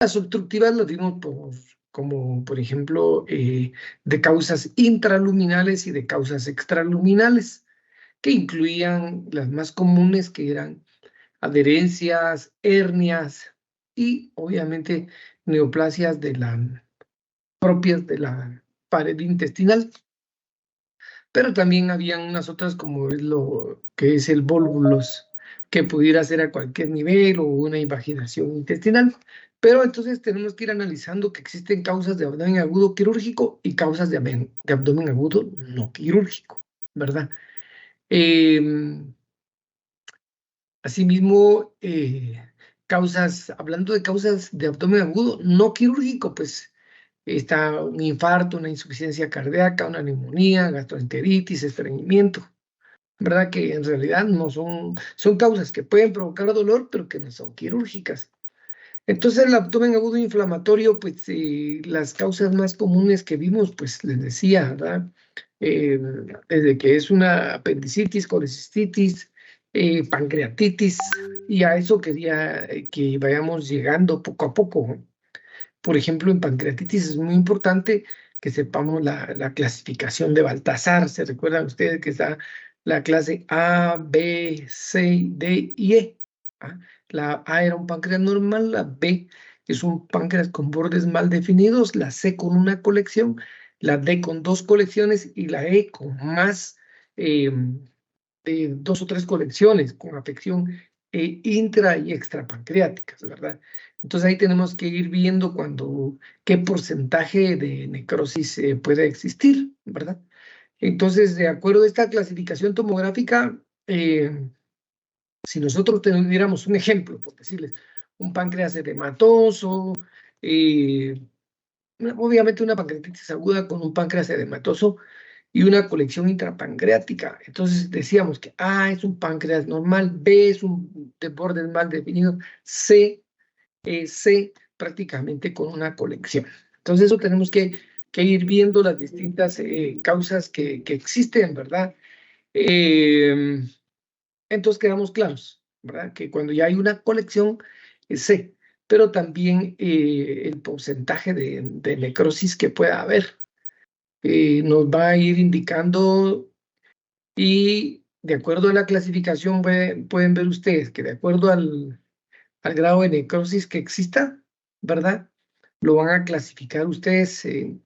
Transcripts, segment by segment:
Las obstructivas las vimos como, por ejemplo, de causas intraluminales y de causas extraluminales, que incluían las más comunes, que eran adherencias, hernias y, obviamente, neoplasias propias de la pared intestinal. Pero también habían unas otras, como es lo que es el volvulus, que pudiera ser a cualquier nivel, o una invaginación intestinal. Pero entonces tenemos que ir analizando que existen causas de abdomen agudo quirúrgico y causas de abdomen agudo no quirúrgico, ¿verdad? Asimismo, hablando de causas de abdomen agudo no quirúrgico, pues está un infarto, una insuficiencia cardíaca, una neumonía, gastroenteritis, estreñimiento, ¿verdad? Que en realidad no son causas que pueden provocar dolor, pero que no son quirúrgicas. Entonces, el abdomen agudo inflamatorio, pues las causas más comunes que vimos, pues les decía, ¿verdad? Eh, Desde que es una apendicitis, colecistitis, pancreatitis, y a eso quería que vayamos llegando poco a poco. Por ejemplo, en pancreatitis es muy importante que sepamos la clasificación de Baltasar. ¿Se recuerdan ustedes que está la clase A, B, C, D y E? ¿Ah? La A era un páncreas normal, la B es un páncreas con bordes mal definidos, la C con una colección, la D con dos colecciones y la E con más eh, de dos o tres colecciones, con afección intra y extrapancreáticas, ¿verdad? Entonces ahí tenemos que ir viendo qué porcentaje de necrosis puede existir, ¿verdad? Entonces, de acuerdo a esta clasificación tomográfica, si nosotros tuviéramos un ejemplo, por decirles, un páncreas edematoso, eh, obviamente una pancreatitis aguda con un páncreas edematoso y una colección intrapancreática. Entonces decíamos que A es un páncreas normal, B es un de bordes mal definido, C prácticamente con una colección. Entonces eso tenemos que ir viendo las distintas causas que existen, ¿verdad? Eh, entonces quedamos claros, ¿verdad? Que cuando ya hay una colección es C, pero también el porcentaje de necrosis que pueda haber nos va a ir indicando. Y de acuerdo a la clasificación, pueden ver ustedes que de acuerdo al grado de necrosis que exista, ¿verdad? Lo van a clasificar ustedes en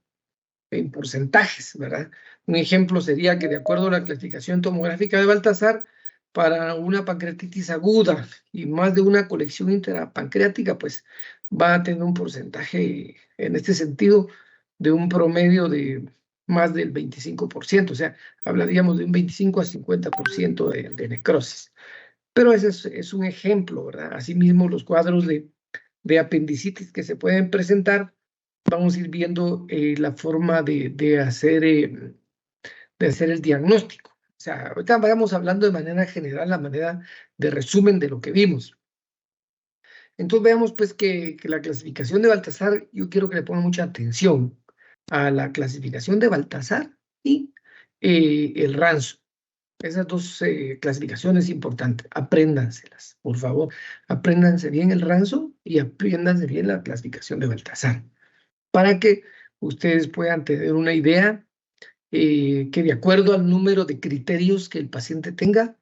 porcentajes, ¿verdad? Un ejemplo sería que de acuerdo a la clasificación tomográfica de Baltasar, para una pancreatitis aguda y más de una colección intrapancreática, pues va a tener un porcentaje en este sentido de un promedio de más del 25%, o sea, hablaríamos de un 25 a 50% de necrosis. Pero ese es un ejemplo, ¿verdad? Asimismo, los cuadros de apendicitis que se pueden presentar, vamos a ir viendo la forma de hacer el diagnóstico. O sea, ahorita vamos hablando de manera general, la manera de resumen de lo que vimos. Entonces veamos pues que la clasificación de Baltasar, yo quiero que le pongan mucha atención a la clasificación de Baltasar y el Ranzo. Esas dos clasificaciones importantes, apréndanselas, por favor. Apréndanse bien el Ranzo y apréndanse bien la clasificación de Baltasar, para que ustedes puedan tener una idea que de acuerdo al número de criterios que el paciente tenga,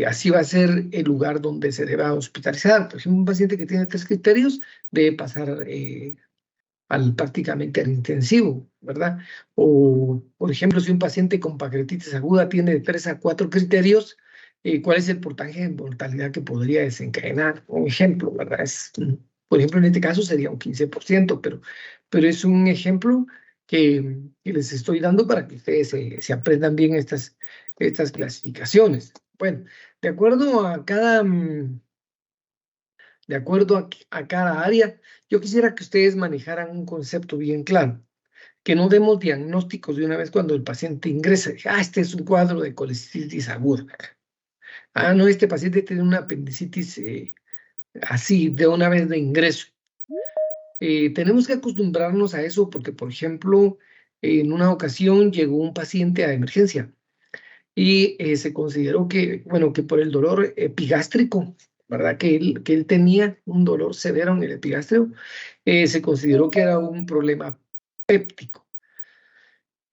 así va a ser el lugar donde se deba hospitalizar. Por ejemplo, un paciente que tiene 3 criterios debe pasar prácticamente al intensivo, ¿verdad? O, por ejemplo, si un paciente con pancreatitis aguda tiene de 3 a 4 criterios, ¿cuál es el porcentaje de mortalidad que podría desencadenar? Un ejemplo, ¿verdad? Por ejemplo, en este caso sería un 15%, pero es un ejemplo que les estoy dando para que ustedes se aprendan bien estas clasificaciones. Bueno, de acuerdo a cada área, yo quisiera que ustedes manejaran un concepto bien claro, que no demos diagnósticos de una vez cuando el paciente ingresa. Este es un cuadro de colecistitis aguda. No, este paciente tiene una apendicitis así, de una vez de ingreso. Tenemos que acostumbrarnos a eso porque, por ejemplo, en una ocasión llegó un paciente a emergencia y se consideró que, bueno, que por el dolor epigástrico ¿verdad? Que él tenía un dolor severo en el epigastrio, se consideró que era un problema péptico.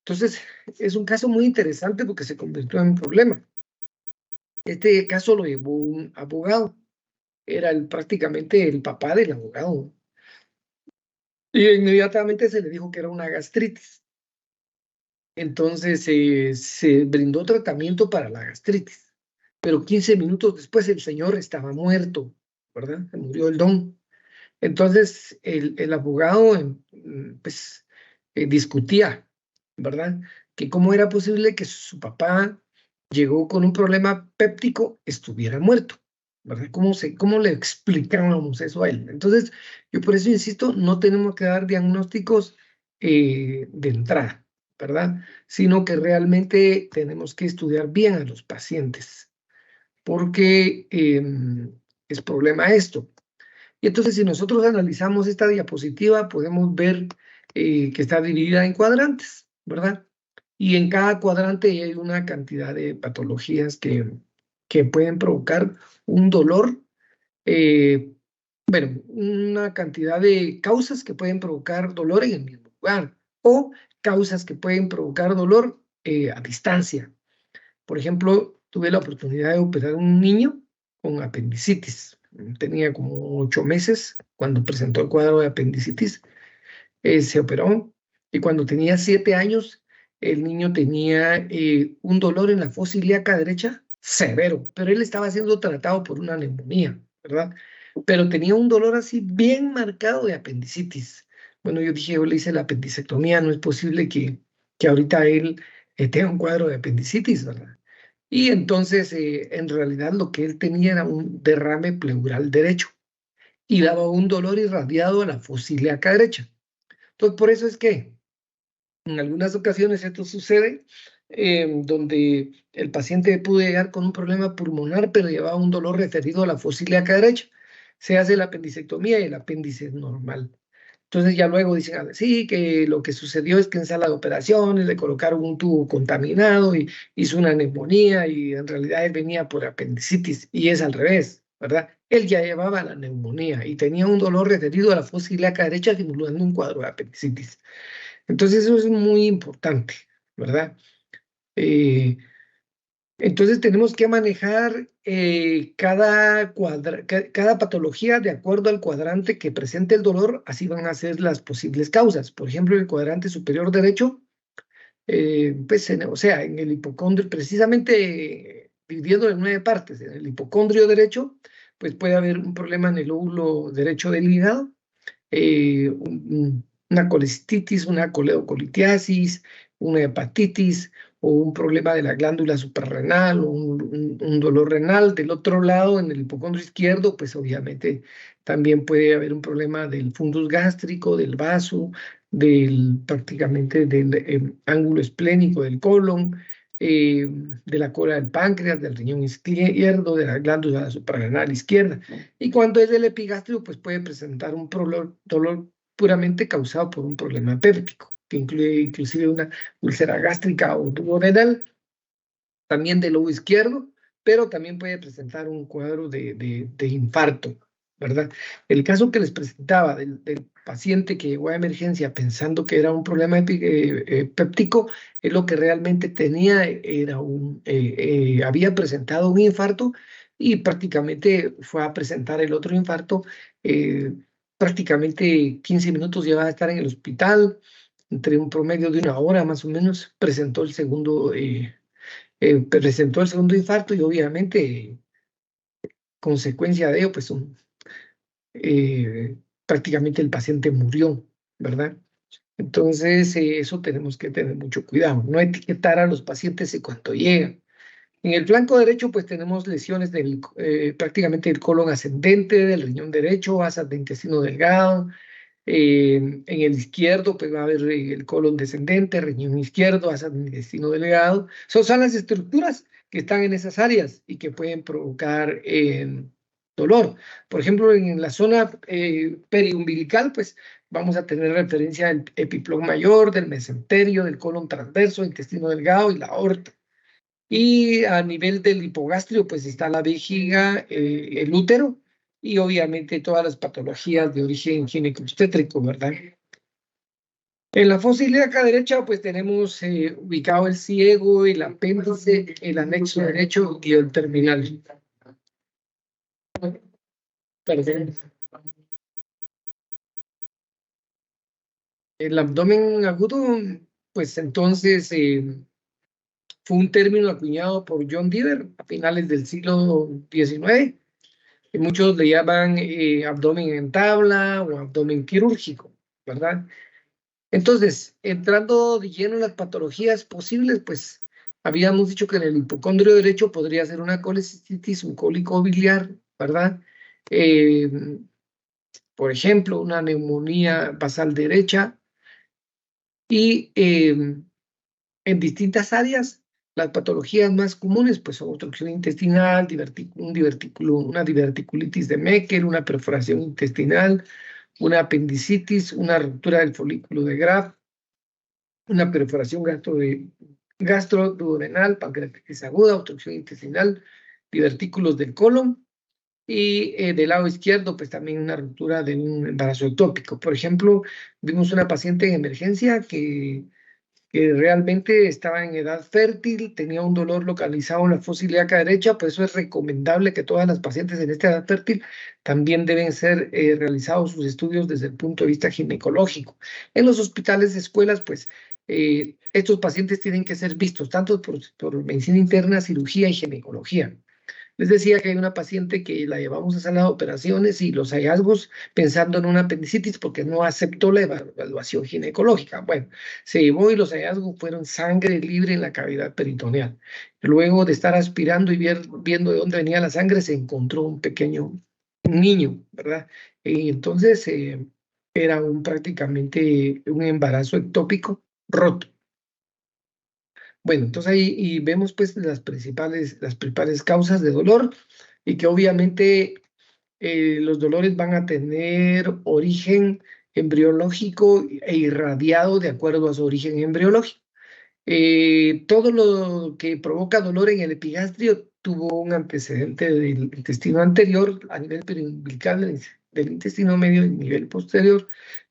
Entonces, es un caso muy interesante porque se convirtió en un problema. Este caso lo llevó un abogado, era prácticamente el papá del abogado. Y inmediatamente se le dijo que era una gastritis. Entonces se brindó tratamiento para la gastritis. Pero 15 minutos después el señor estaba muerto, ¿verdad? Se murió el don. Entonces el abogado pues, discutía, ¿verdad? Que cómo era posible que su papá llegó con un problema péptico, estuviera muerto, ¿verdad? ¿Cómo le explicábamos eso a él? Entonces, yo por eso insisto, no tenemos que dar diagnósticos de entrada, ¿verdad? Sino que realmente tenemos que estudiar bien a los pacientes, porque es problema esto. Y entonces, si nosotros analizamos esta diapositiva, podemos ver que está dividida en cuadrantes, ¿verdad? Y en cada cuadrante hay una cantidad de patologías que pueden provocar un dolor, bueno, una cantidad de causas que pueden provocar dolor en el mismo lugar o causas que pueden provocar dolor a distancia. Por ejemplo, tuve la oportunidad de operar a un niño con apendicitis. Tenía como 8 meses cuando presentó el cuadro de apendicitis. Se operó y cuando tenía 7 años, el niño tenía un dolor en la fosa ilíaca derecha severo, pero él estaba siendo tratado por una neumonía, ¿verdad? Pero tenía un dolor así bien marcado de apendicitis. Bueno, yo dije, yo le hice la apendicectomía, no es posible que ahorita él tenga un cuadro de apendicitis, ¿verdad? Y entonces, en realidad, lo que él tenía era un derrame pleural derecho y daba un dolor irradiado a la fosa ilíaca derecha. Entonces, por eso es que en algunas ocasiones esto sucede, donde el paciente pudo llegar con un problema pulmonar, pero llevaba un dolor referido a la fosa ilíaca derecha. Se hace la apendicectomía y el apéndice es normal. Entonces ya luego dicen, sí, que lo que sucedió es que en sala de operaciones le colocaron un tubo contaminado y hizo una neumonía y en realidad él venía por apendicitis y es al revés, ¿verdad? Él ya llevaba la neumonía y tenía un dolor referido a la fosa ilíaca derecha simulando un cuadro de apendicitis. Entonces eso es muy importante, ¿verdad? Eh, entonces tenemos que manejar cada patología de acuerdo al cuadrante que presente el dolor, así van a ser las posibles causas. Por ejemplo, el cuadrante superior derecho, pues o sea, en el hipocondrio, precisamente dividiendo en 9 partes, en el hipocondrio derecho, pues puede haber un problema en el lóbulo derecho del hígado, una colecistitis, una coleocolitiasis, una hepatitis o un problema de la glándula suprarrenal o un dolor renal. Del otro lado, en el hipocondrio izquierdo, pues obviamente también puede haber un problema del fundus gástrico, del vaso, prácticamente del ángulo esplénico del colon, de la cola del páncreas, del riñón izquierdo, de la glándula suprarrenal izquierda. Y cuando es del epigastrio, pues puede presentar un dolor puramente causado por un problema péptico, que incluye inclusive una úlcera gástrica o duodenal, también del lobo izquierdo, pero también puede presentar un cuadro de infarto, ¿verdad? El caso que les presentaba del paciente que llegó a emergencia pensando que era un problema péptico, es lo que realmente tenía, había presentado un infarto y prácticamente fue a presentar el otro infarto. Prácticamente 15 minutos llevaba a estar en el hospital, entre un promedio de 1 hora más o menos, presentó el segundo infarto y obviamente, consecuencia de ello, pues prácticamente el paciente murió, ¿verdad? Entonces, eso tenemos que tener mucho cuidado, no etiquetar a los pacientes en cuanto llegan. En el flanco derecho, pues tenemos lesiones prácticamente del colon ascendente, del riñón derecho, asas de intestino delgado. En el izquierdo, pues va a haber el colon descendente, riñón izquierdo, asas de intestino delgado. Son las estructuras que están en esas áreas y que pueden provocar dolor. Por ejemplo, en la zona periumbilical, pues vamos a tener referencia al epiplón mayor, del mesenterio, del colon transverso, intestino delgado y la aorta. Y a nivel del hipogastrio, pues está la vejiga, el útero y obviamente todas las patologías de origen ginecobstétrico, ¿verdad? En la fosa ilíaca derecha, pues tenemos ubicado el ciego, el apéndice, el anexo derecho y el terminal. Perdón. El abdomen agudo, pues entonces fue un término acuñado por John Dever a finales del siglo XIX. Y muchos le llaman abdomen en tabla o abdomen quirúrgico, ¿verdad? Entonces, entrando de lleno en las patologías posibles, pues habíamos dicho que en el hipocondrio derecho podría ser una colecistitis, un cólico biliar, ¿verdad? Eh, por ejemplo, una neumonía basal derecha y en distintas áreas, las patologías más comunes pues son obstrucción intestinal, una diverticulitis de Meckel, una perforación intestinal, una apendicitis, una ruptura del folículo de Graf, una perforación gastroduodenal, pancreatitis aguda, obstrucción intestinal, divertículos del colon y del lado izquierdo pues también una ruptura de un embarazo ectópico. Por ejemplo, vimos una paciente en emergencia que realmente estaba en edad fértil, tenía un dolor localizado en la fosa ilíaca derecha, por eso es recomendable que todas las pacientes en esta edad fértil también deben ser realizados sus estudios desde el punto de vista ginecológico. En los hospitales, escuelas, pues estos pacientes tienen que ser vistos tanto por medicina interna, cirugía y ginecología. Les decía que hay una paciente que la llevamos a sala de operaciones y los hallazgos pensando en una apendicitis porque no aceptó la evaluación ginecológica. Bueno, se llevó y los hallazgos fueron sangre libre en la cavidad peritoneal. Luego de estar aspirando y viendo de dónde venía la sangre, se encontró un pequeño niño, ¿verdad? Y entonces era prácticamente un embarazo ectópico roto. Bueno, entonces ahí y vemos pues las principales causas de dolor y que obviamente los dolores van a tener origen embriológico e irradiado de acuerdo a su origen embriológico. Todo lo que provoca dolor en el epigastrio tuvo un antecedente del intestino anterior a nivel periumbilical del intestino medio y nivel posterior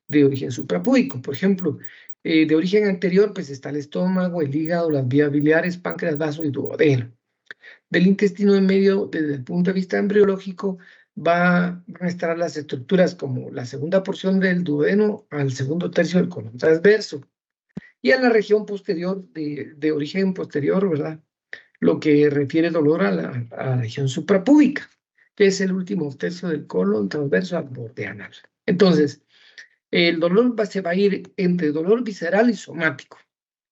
de origen suprapúbico. Por ejemplo, de origen anterior, pues está el estómago, el hígado, las vías biliares, páncreas, vaso y duodeno. Del intestino en medio, desde el punto de vista embriológico, van a estar las estructuras como la segunda porción del duodeno al segundo tercio del colon transverso. Y en la región posterior, de origen posterior, ¿verdad? Lo que refiere dolor a la región suprapúbica, que es el último tercio del colon transverso al borde anal. Entonces, el dolor se va a ir entre dolor visceral y somático.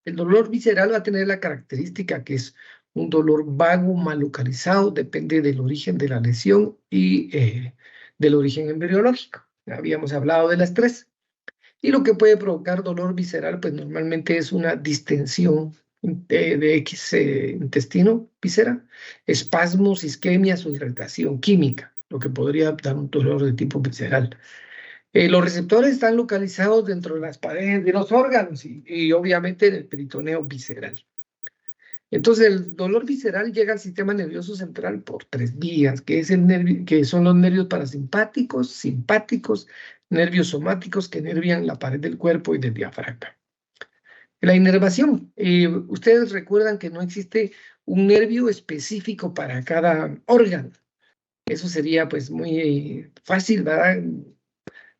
El dolor visceral va a tener la característica que es un dolor vago, mal localizado, depende del origen de la lesión y del origen embriológico. Habíamos hablado de las tres. Y lo que puede provocar dolor visceral, pues normalmente es una distensión de X intestino, víscera, espasmos, isquemias o irritación química, lo que podría dar un dolor de tipo visceral. Los receptores están localizados dentro de las paredes de los órganos y obviamente en el peritoneo visceral. Entonces, el dolor visceral llega al sistema nervioso central por tres vías, que son los nervios parasimpáticos, simpáticos, nervios somáticos que nervian la pared del cuerpo y del diafragma. La inervación. Ustedes recuerdan que no existe un nervio específico para cada órgano. Eso sería pues muy fácil, ¿verdad?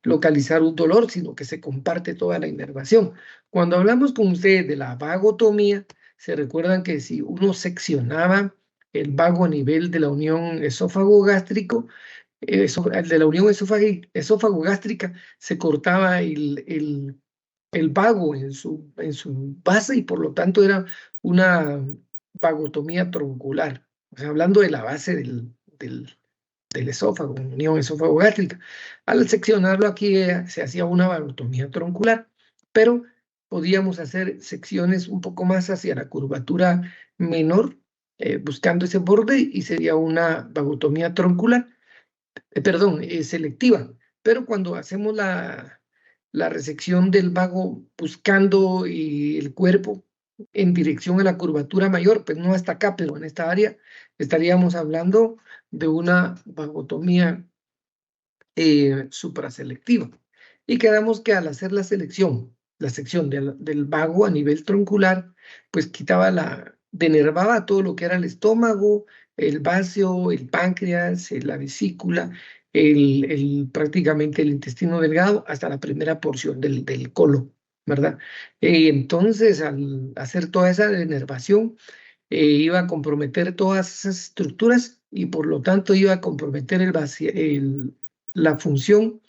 Localizar un dolor, sino que se comparte toda la inervación. Cuando hablamos con ustedes de la vagotomía, se recuerdan que si uno seccionaba el vago a nivel de la unión esófago-gástrico, de la unión esófago-gástrica, se cortaba el vago en su base y por lo tanto era una vagotomía troncular. O sea, hablando de la base del esófago, unión esófago-gástrica. Al seccionarlo aquí se hacía una vagotomía troncular, pero podíamos hacer secciones un poco más hacia la curvatura menor, buscando ese borde y sería una vagotomía troncular, perdón, selectiva. Pero cuando hacemos la resección del vago buscando el cuerpo, en dirección a la curvatura mayor, pues no hasta acá, pero en esta área estaríamos hablando de una vagotomía supraselectiva. Y quedamos que al hacer la sección del vago a nivel troncular, pues denervaba todo lo que era el estómago, el vaso, el páncreas, la vesícula, prácticamente el intestino delgado, hasta la primera porción del colon, ¿verdad? Entonces, al hacer toda esa denervación, iba a comprometer todas esas estructuras y por lo tanto iba a comprometer la función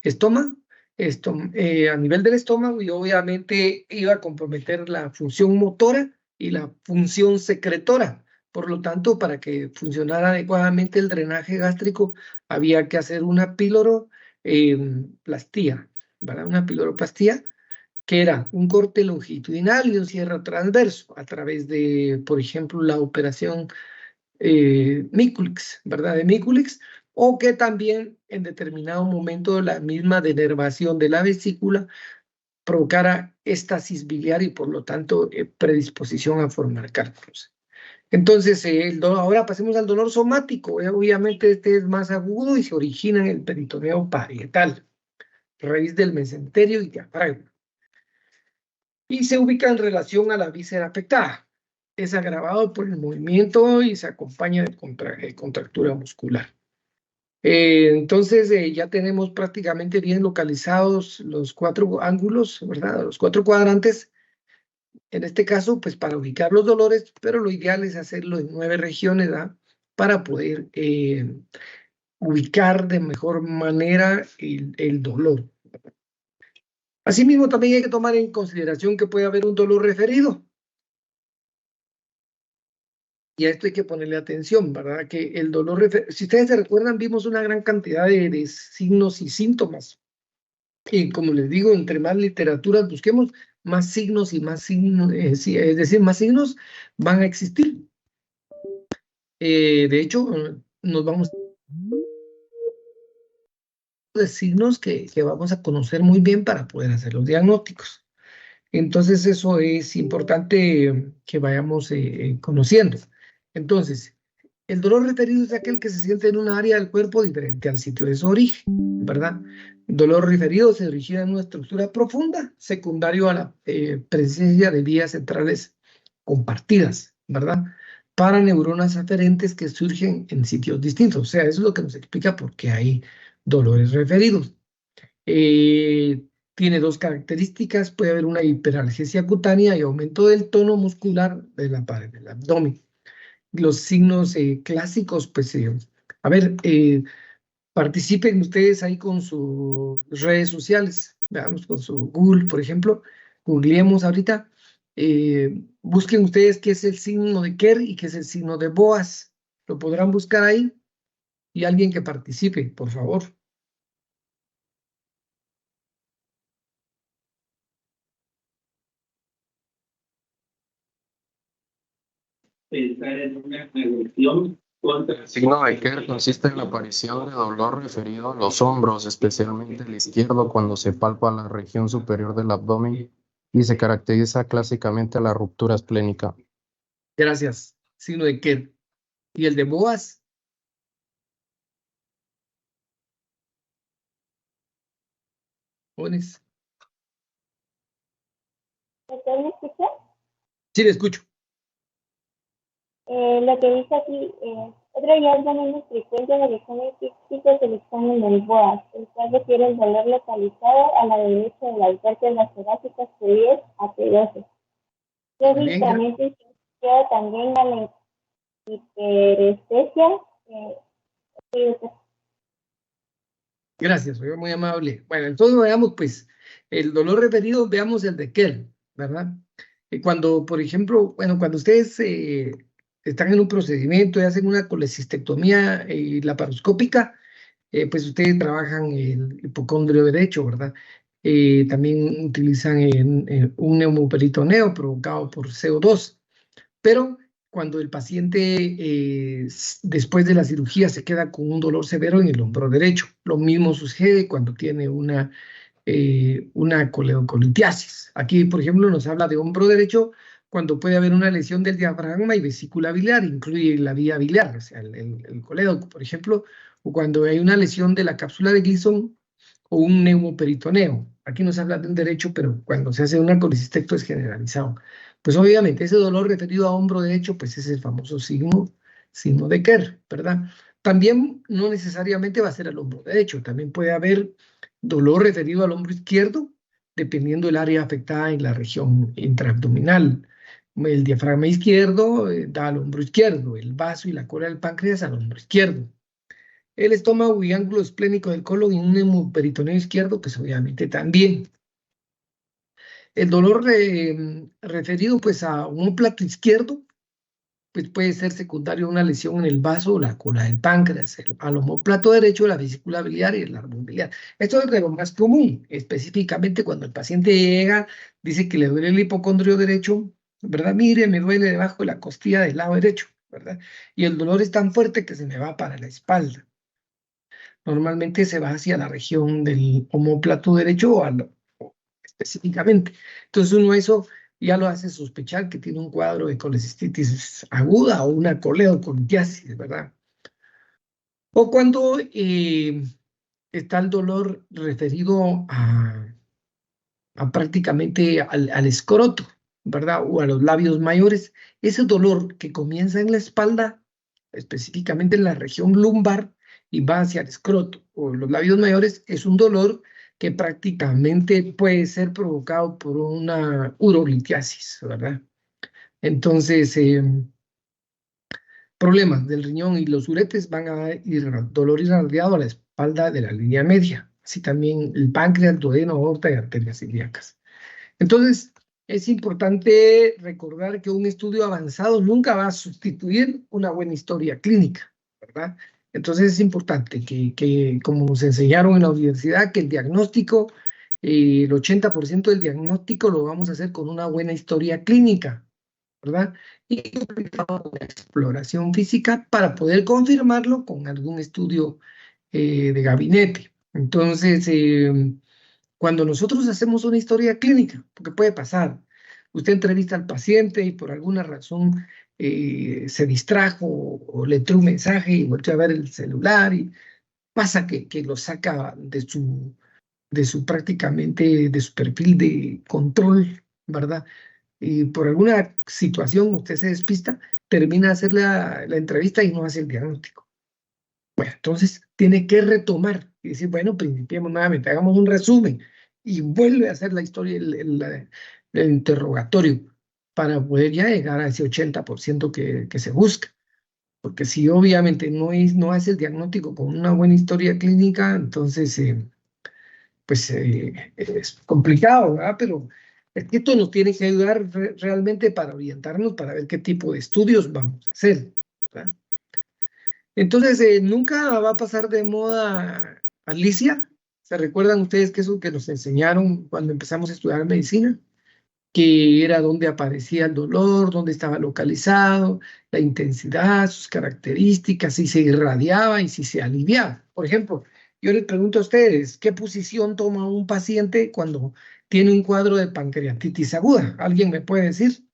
estómago, a nivel del estómago, y obviamente iba a comprometer la función motora y la función secretora. Por lo tanto, para que funcionara adecuadamente el drenaje gástrico, había que hacer una piloroplastia, ¿verdad? Una piloroplastia que era un corte longitudinal y un cierre transverso a través de, por ejemplo, la operación Mikulicz, ¿verdad? De Mikulicz, o que también en determinado momento la misma denervación de la vesícula provocara estasis biliar y por lo tanto predisposición a formar cálculos. Entonces, ahora pasemos al dolor somático. Obviamente este es más agudo y se origina en el peritoneo parietal, raíz del mesenterio y diafragma. Y se ubica en relación a la víscera afectada. Es agravado por el movimiento y se acompaña de contractura muscular. Entonces ya tenemos prácticamente bien localizados los 4 ángulos, ¿verdad? Los 4 cuadrantes. En este caso, pues para ubicar los dolores, pero lo ideal es hacerlo en 9 regiones, ¿verdad? Para poder ubicar de mejor manera el dolor. Asimismo, también hay que tomar en consideración que puede haber un dolor referido. Y a esto hay que ponerle atención, ¿verdad? Que el dolor referido, si ustedes se recuerdan, vimos una gran cantidad de signos y síntomas. Y como les digo, entre más literaturas busquemos, más signos y más signos, es decir, más signos van a existir. De hecho, nos vamos de signos que vamos a conocer muy bien para poder hacer los diagnósticos. Entonces, eso es importante que vayamos conociendo. Entonces, el dolor referido es aquel que se siente en una área del cuerpo diferente al sitio de su origen, ¿verdad? El dolor referido se origina en una estructura profunda, secundario a la presencia de vías centrales compartidas, ¿verdad? Para neuronas aferentes que surgen en sitios distintos. O sea, eso es lo que nos explica por qué hay dolores referidos. Tiene 2 características, puede haber una hiperalgesia cutánea y aumento del tono muscular de la pared del abdomen. Los signos clásicos, pues, a ver, participen ustedes ahí con sus redes sociales, veamos, con su Google, por ejemplo, googleemos ahorita, busquen ustedes qué es el signo de Kerr y qué es el signo de Boas, lo podrán buscar ahí, y alguien que participe, por favor. Pensar en una agresión contra el signo de Kerr consiste en la aparición de dolor referido a los hombros, especialmente el izquierdo, cuando se palpa la región superior del abdomen y se caracteriza clásicamente a la ruptura esplénica. Gracias. Signo de Kerr. ¿Y el de Boas? ¿Pones? ¿Me escucha? Sí, le escucho. Lo que dice aquí, otro hallazgo menos frecuente del examen físico es el examen del BOAS, el cual refiere el dolor localizado a la derecha de las vértebras torácicas T10 a T12. Lógicamente, se asociado también a la hiperestesia. Gracias, soy muy amable. Bueno, entonces veamos, pues, el dolor referido, veamos el de Kerr, ¿verdad? Cuando, por ejemplo, bueno, cuando ustedes están en un procedimiento y hacen una colecistectomía laparoscópica, pues ustedes trabajan el hipocondrio derecho, ¿verdad? También utilizan un neumoperitoneo provocado por CO2, pero cuando el paciente después de la cirugía se queda con un dolor severo en el hombro derecho. Lo mismo sucede cuando tiene una coledocolitiasis. Aquí, por ejemplo, nos habla de hombro derecho cuando puede haber una lesión del diafragma y vesícula biliar, incluye la vía biliar, o sea, el colédoco, por ejemplo, o cuando hay una lesión de la cápsula de Gleason o un neumoperitoneo. Aquí no se habla de un derecho, pero cuando se hace una colecistecto es generalizado. Pues obviamente ese dolor referido a hombro derecho, pues es el famoso signo de Kerr, ¿verdad? También no necesariamente va a ser al hombro derecho, también puede haber dolor referido al hombro izquierdo, dependiendo del área afectada en la región intraabdominal. El diafragma izquierdo da al hombro izquierdo, el vaso y la cola del páncreas al hombro izquierdo. El estómago y ángulo esplénico del colon y un neumoperitoneo izquierdo, pues obviamente también. El dolor referido pues a un plato izquierdo, pues puede ser secundario a una lesión en el vaso o la cola del páncreas, al omóplato derecho, la vesícula biliar y el árbol biliar. Esto es de lo más común, específicamente cuando el paciente llega, dice que le duele el hipocondrio derecho, ¿verdad? Mire, me duele debajo de la costilla del lado derecho, ¿verdad? Y el dolor es tan fuerte que se me va para la espalda. Normalmente se va hacia la región del omóplato derecho específicamente. Entonces uno eso ya lo hace sospechar que tiene un cuadro de colecistitis aguda o una coledocontiasis, ¿verdad? O cuando está el dolor referido a prácticamente al escroto, ¿verdad? O a los labios mayores. Ese dolor que comienza en la espalda, específicamente en la región lumbar, y va hacia el escroto o los labios mayores, es un dolor que prácticamente puede ser provocado por una urolitiasis, ¿verdad? Entonces, problemas del riñón y los uretes van a dar dolor irradiado a la espalda de la línea media, así también el páncreas, duodeno, aorta y arterias ilíacas. Entonces, es importante recordar que un estudio avanzado nunca va a sustituir una buena historia clínica, ¿verdad? Entonces es importante que como nos enseñaron en la universidad, que el diagnóstico, el 80% del diagnóstico lo vamos a hacer con una buena historia clínica, ¿verdad? Y una exploración física para poder confirmarlo con algún estudio de gabinete. Entonces, cuando nosotros hacemos una historia clínica, porque puede pasar, usted entrevista al paciente y por alguna razón se distrajo o le entró un mensaje y volvió a ver el celular y pasa que lo saca de su prácticamente, de su perfil de control, ¿verdad? Y por alguna situación usted se despista, termina de hacer la entrevista y no hace el diagnóstico. Bueno, entonces tiene que retomar y decir, bueno, principiemos nuevamente, hagamos un resumen y vuelve a hacer la historia, el interrogatorio para poder ya llegar a ese 80% que se busca. Porque si obviamente no hace el diagnóstico con una buena historia clínica, entonces pues es complicado, ¿verdad? Pero es que esto nos tiene que ayudar realmente para orientarnos, para ver qué tipo de estudios vamos a hacer, ¿verdad? Entonces, nunca va a pasar de moda Alicia. ¿Se recuerdan ustedes que eso que nos enseñaron cuando empezamos a estudiar medicina? Que era dónde aparecía el dolor, dónde estaba localizado, la intensidad, sus características, si se irradiaba y si se aliviaba. Por ejemplo, yo les pregunto a ustedes, ¿qué posición toma un paciente cuando tiene un cuadro de pancreatitis aguda? ¿Alguien me puede decir?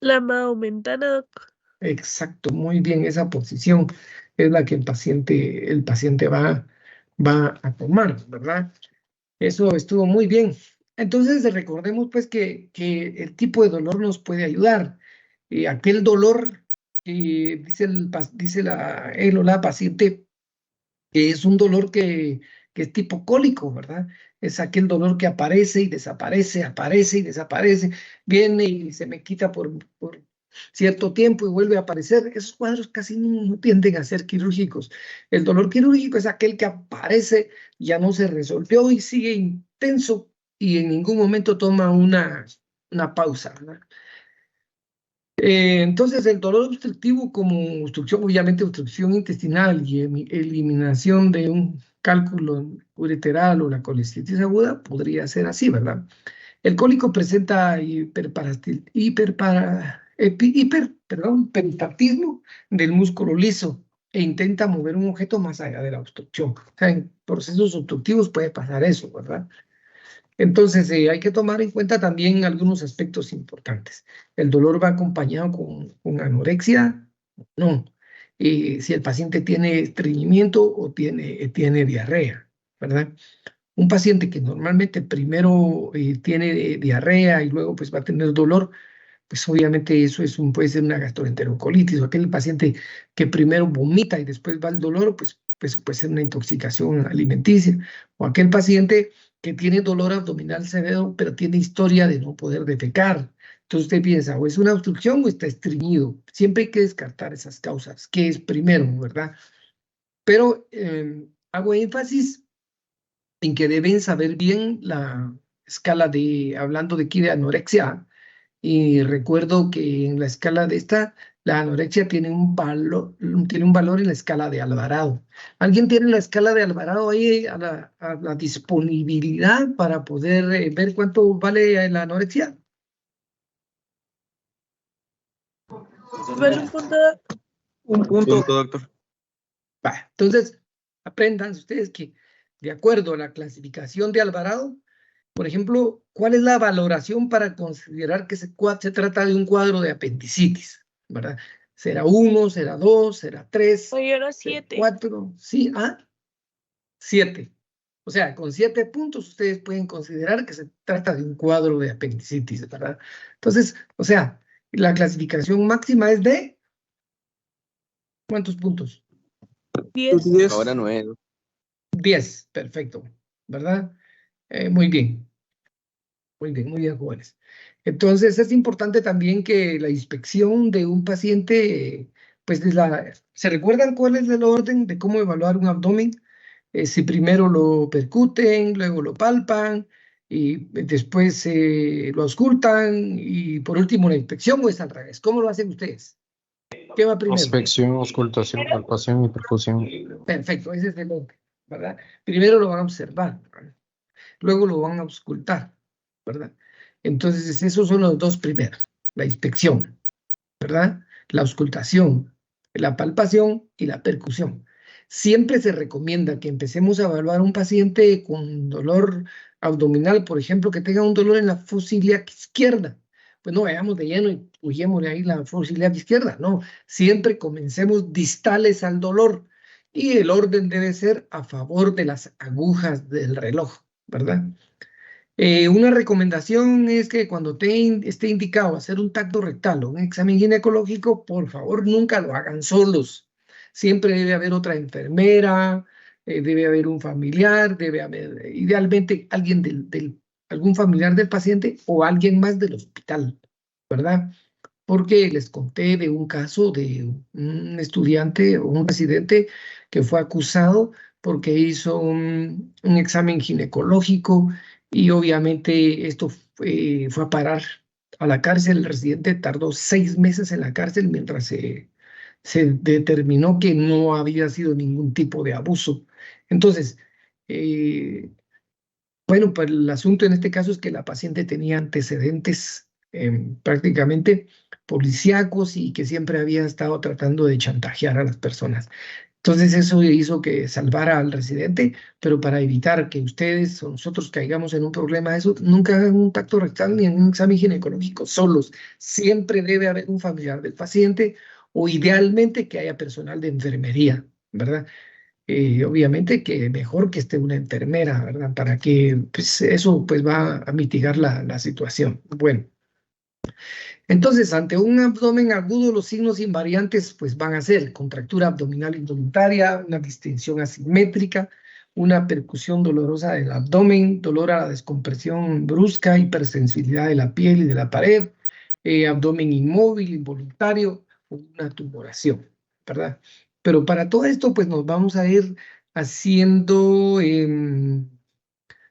La maomentana, doc. Exacto, muy bien, esa posición es la que el paciente va a tomar, ¿verdad? Eso estuvo muy bien. Entonces, recordemos pues que el tipo de dolor nos puede ayudar. Aquel dolor que dice él o la paciente que es un dolor que es tipo cólico, ¿verdad? Es aquel dolor que aparece y desaparece, aparece y desaparece, viene y se me quita por cierto tiempo y vuelve a aparecer. Esos cuadros casi no tienden a ser quirúrgicos. El dolor quirúrgico es aquel que aparece, ya no se resolvió y sigue intenso y en ningún momento toma una pausa, ¿verdad? Entonces, el dolor obstructivo como obstrucción, obviamente obstrucción intestinal y eliminación de un cálculo ureteral o la colestitis aguda, podría ser así, ¿verdad? El cólico presenta peripatismo del músculo liso e intenta mover un objeto más allá de la obstrucción. O sea, en procesos obstructivos puede pasar eso, ¿verdad? Entonces, hay que tomar en cuenta también algunos aspectos importantes. ¿El dolor va acompañado con anorexia? No. Si el paciente tiene estreñimiento o tiene diarrea, ¿verdad? Un paciente que normalmente primero tiene diarrea y luego pues va a tener dolor, pues obviamente eso puede ser una gastroenterocolitis, o aquel paciente que primero vomita y después va el dolor, pues puede ser una intoxicación alimenticia, o aquel paciente que tiene dolor abdominal severo, pero tiene historia de no poder defecar. Entonces usted piensa, o es una obstrucción o está estreñido. Siempre hay que descartar esas causas, que es primero, ¿verdad? Pero hago énfasis en que deben saber bien la escala hablando de aquí de anorexia, y recuerdo que en la escala de esta, la anorexia tiene un valor en la escala de Alvarado. ¿Alguien tiene la escala de Alvarado ahí a la disponibilidad para poder ver cuánto vale la anorexia? ¿Vale un punto? Un punto. Doctor. Va, entonces, aprendan ustedes que de acuerdo a la clasificación de Alvarado, por ejemplo, ¿cuál es la valoración para considerar que se trata de un cuadro de apendicitis? ¿Verdad? ¿Será 1, será 2, será 3, Oye, era 7. 4? Sí, 7. O sea, con 7 puntos ustedes pueden considerar que se trata de un cuadro de apendicitis, ¿verdad? Entonces, o sea, la clasificación máxima es de ¿cuántos puntos? 10. Ahora 9. 10, perfecto, ¿verdad? Muy bien. Muy bien, jóvenes. Entonces, es importante también que la inspección de un paciente, pues, ¿se recuerdan cuál es el orden de cómo evaluar un abdomen? Si primero lo percuten, luego lo palpan, y después lo auscultan, y por último la inspección, o es al revés. ¿Cómo lo hacen ustedes? ¿Qué va primero? Inspección, auscultación, palpación y percusión. Perfecto, ese es el orden, ¿verdad? Primero lo van a observar, ¿verdad? Luego lo van a auscultar, ¿verdad? Entonces, esos son los dos primeros, la inspección, ¿verdad? La auscultación, la palpación y la percusión. Siempre se recomienda que empecemos a evaluar a un paciente con dolor abdominal, por ejemplo, que tenga un dolor en la fosa ilíaca izquierda. Pues no vayamos de lleno y huyémosle ahí la fosa ilíaca izquierda, no. Siempre comencemos distales al dolor y el orden debe ser a favor de las agujas del reloj, ¿verdad? Una recomendación es que cuando esté indicado hacer un tacto rectal o un examen ginecológico, por favor, nunca lo hagan solos. Siempre debe haber otra enfermera, debe haber un familiar, debe haber idealmente alguien algún familiar del paciente o alguien más del hospital, ¿verdad? Porque les conté de un caso de un estudiante o un residente que fue acusado porque hizo un examen ginecológico y obviamente esto fue a parar a la cárcel. El residente tardó 6 meses en la cárcel mientras se determinó que no había sido ningún tipo de abuso. Entonces, bueno, pues el asunto en este caso es que la paciente tenía antecedentes prácticamente policíacos y que siempre había estado tratando de chantajear a las personas. Entonces eso hizo que salvara al residente, pero para evitar que ustedes o nosotros caigamos en un problema de eso, nunca hagan un tacto rectal ni un examen ginecológico solos. Siempre debe haber un familiar del paciente o idealmente que haya personal de enfermería, ¿verdad? Obviamente que mejor que esté una enfermera, ¿verdad? Para que pues, eso pues va a mitigar la situación. Bueno, entonces ante un abdomen agudo los signos invariantes pues van a ser contractura abdominal involuntaria, una distensión asimétrica, una percusión dolorosa del abdomen, dolor a la descompresión brusca, hipersensibilidad de la piel y de la pared, abdomen inmóvil, involuntario, una tumoración, ¿verdad? Pero para todo esto, pues nos vamos a ir haciendo,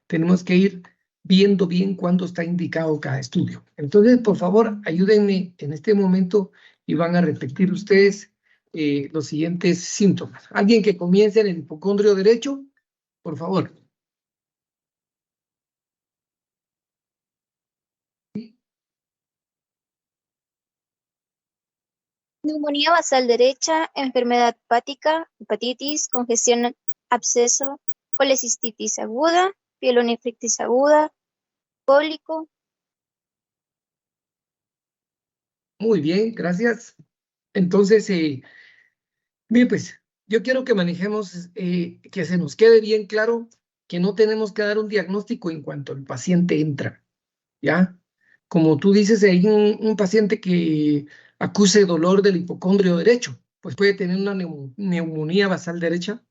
tenemos que ir viendo bien cuándo está indicado cada estudio. Entonces, por favor, ayúdenme en este momento y van a repetir ustedes los siguientes síntomas. Alguien que comience en el hipocondrio derecho, por favor. Neumonía basal derecha, enfermedad hepática, hepatitis, congestión, absceso, colecistitis aguda, pielonefritis aguda, cólico. Muy bien, gracias. Entonces, bien, pues yo quiero que manejemos, que se nos quede bien claro que no tenemos que dar un diagnóstico en cuanto el paciente entra, ¿ya? Como tú dices, hay un paciente que acuse dolor del hipocondrio derecho, pues puede tener una neumonía basal derecha,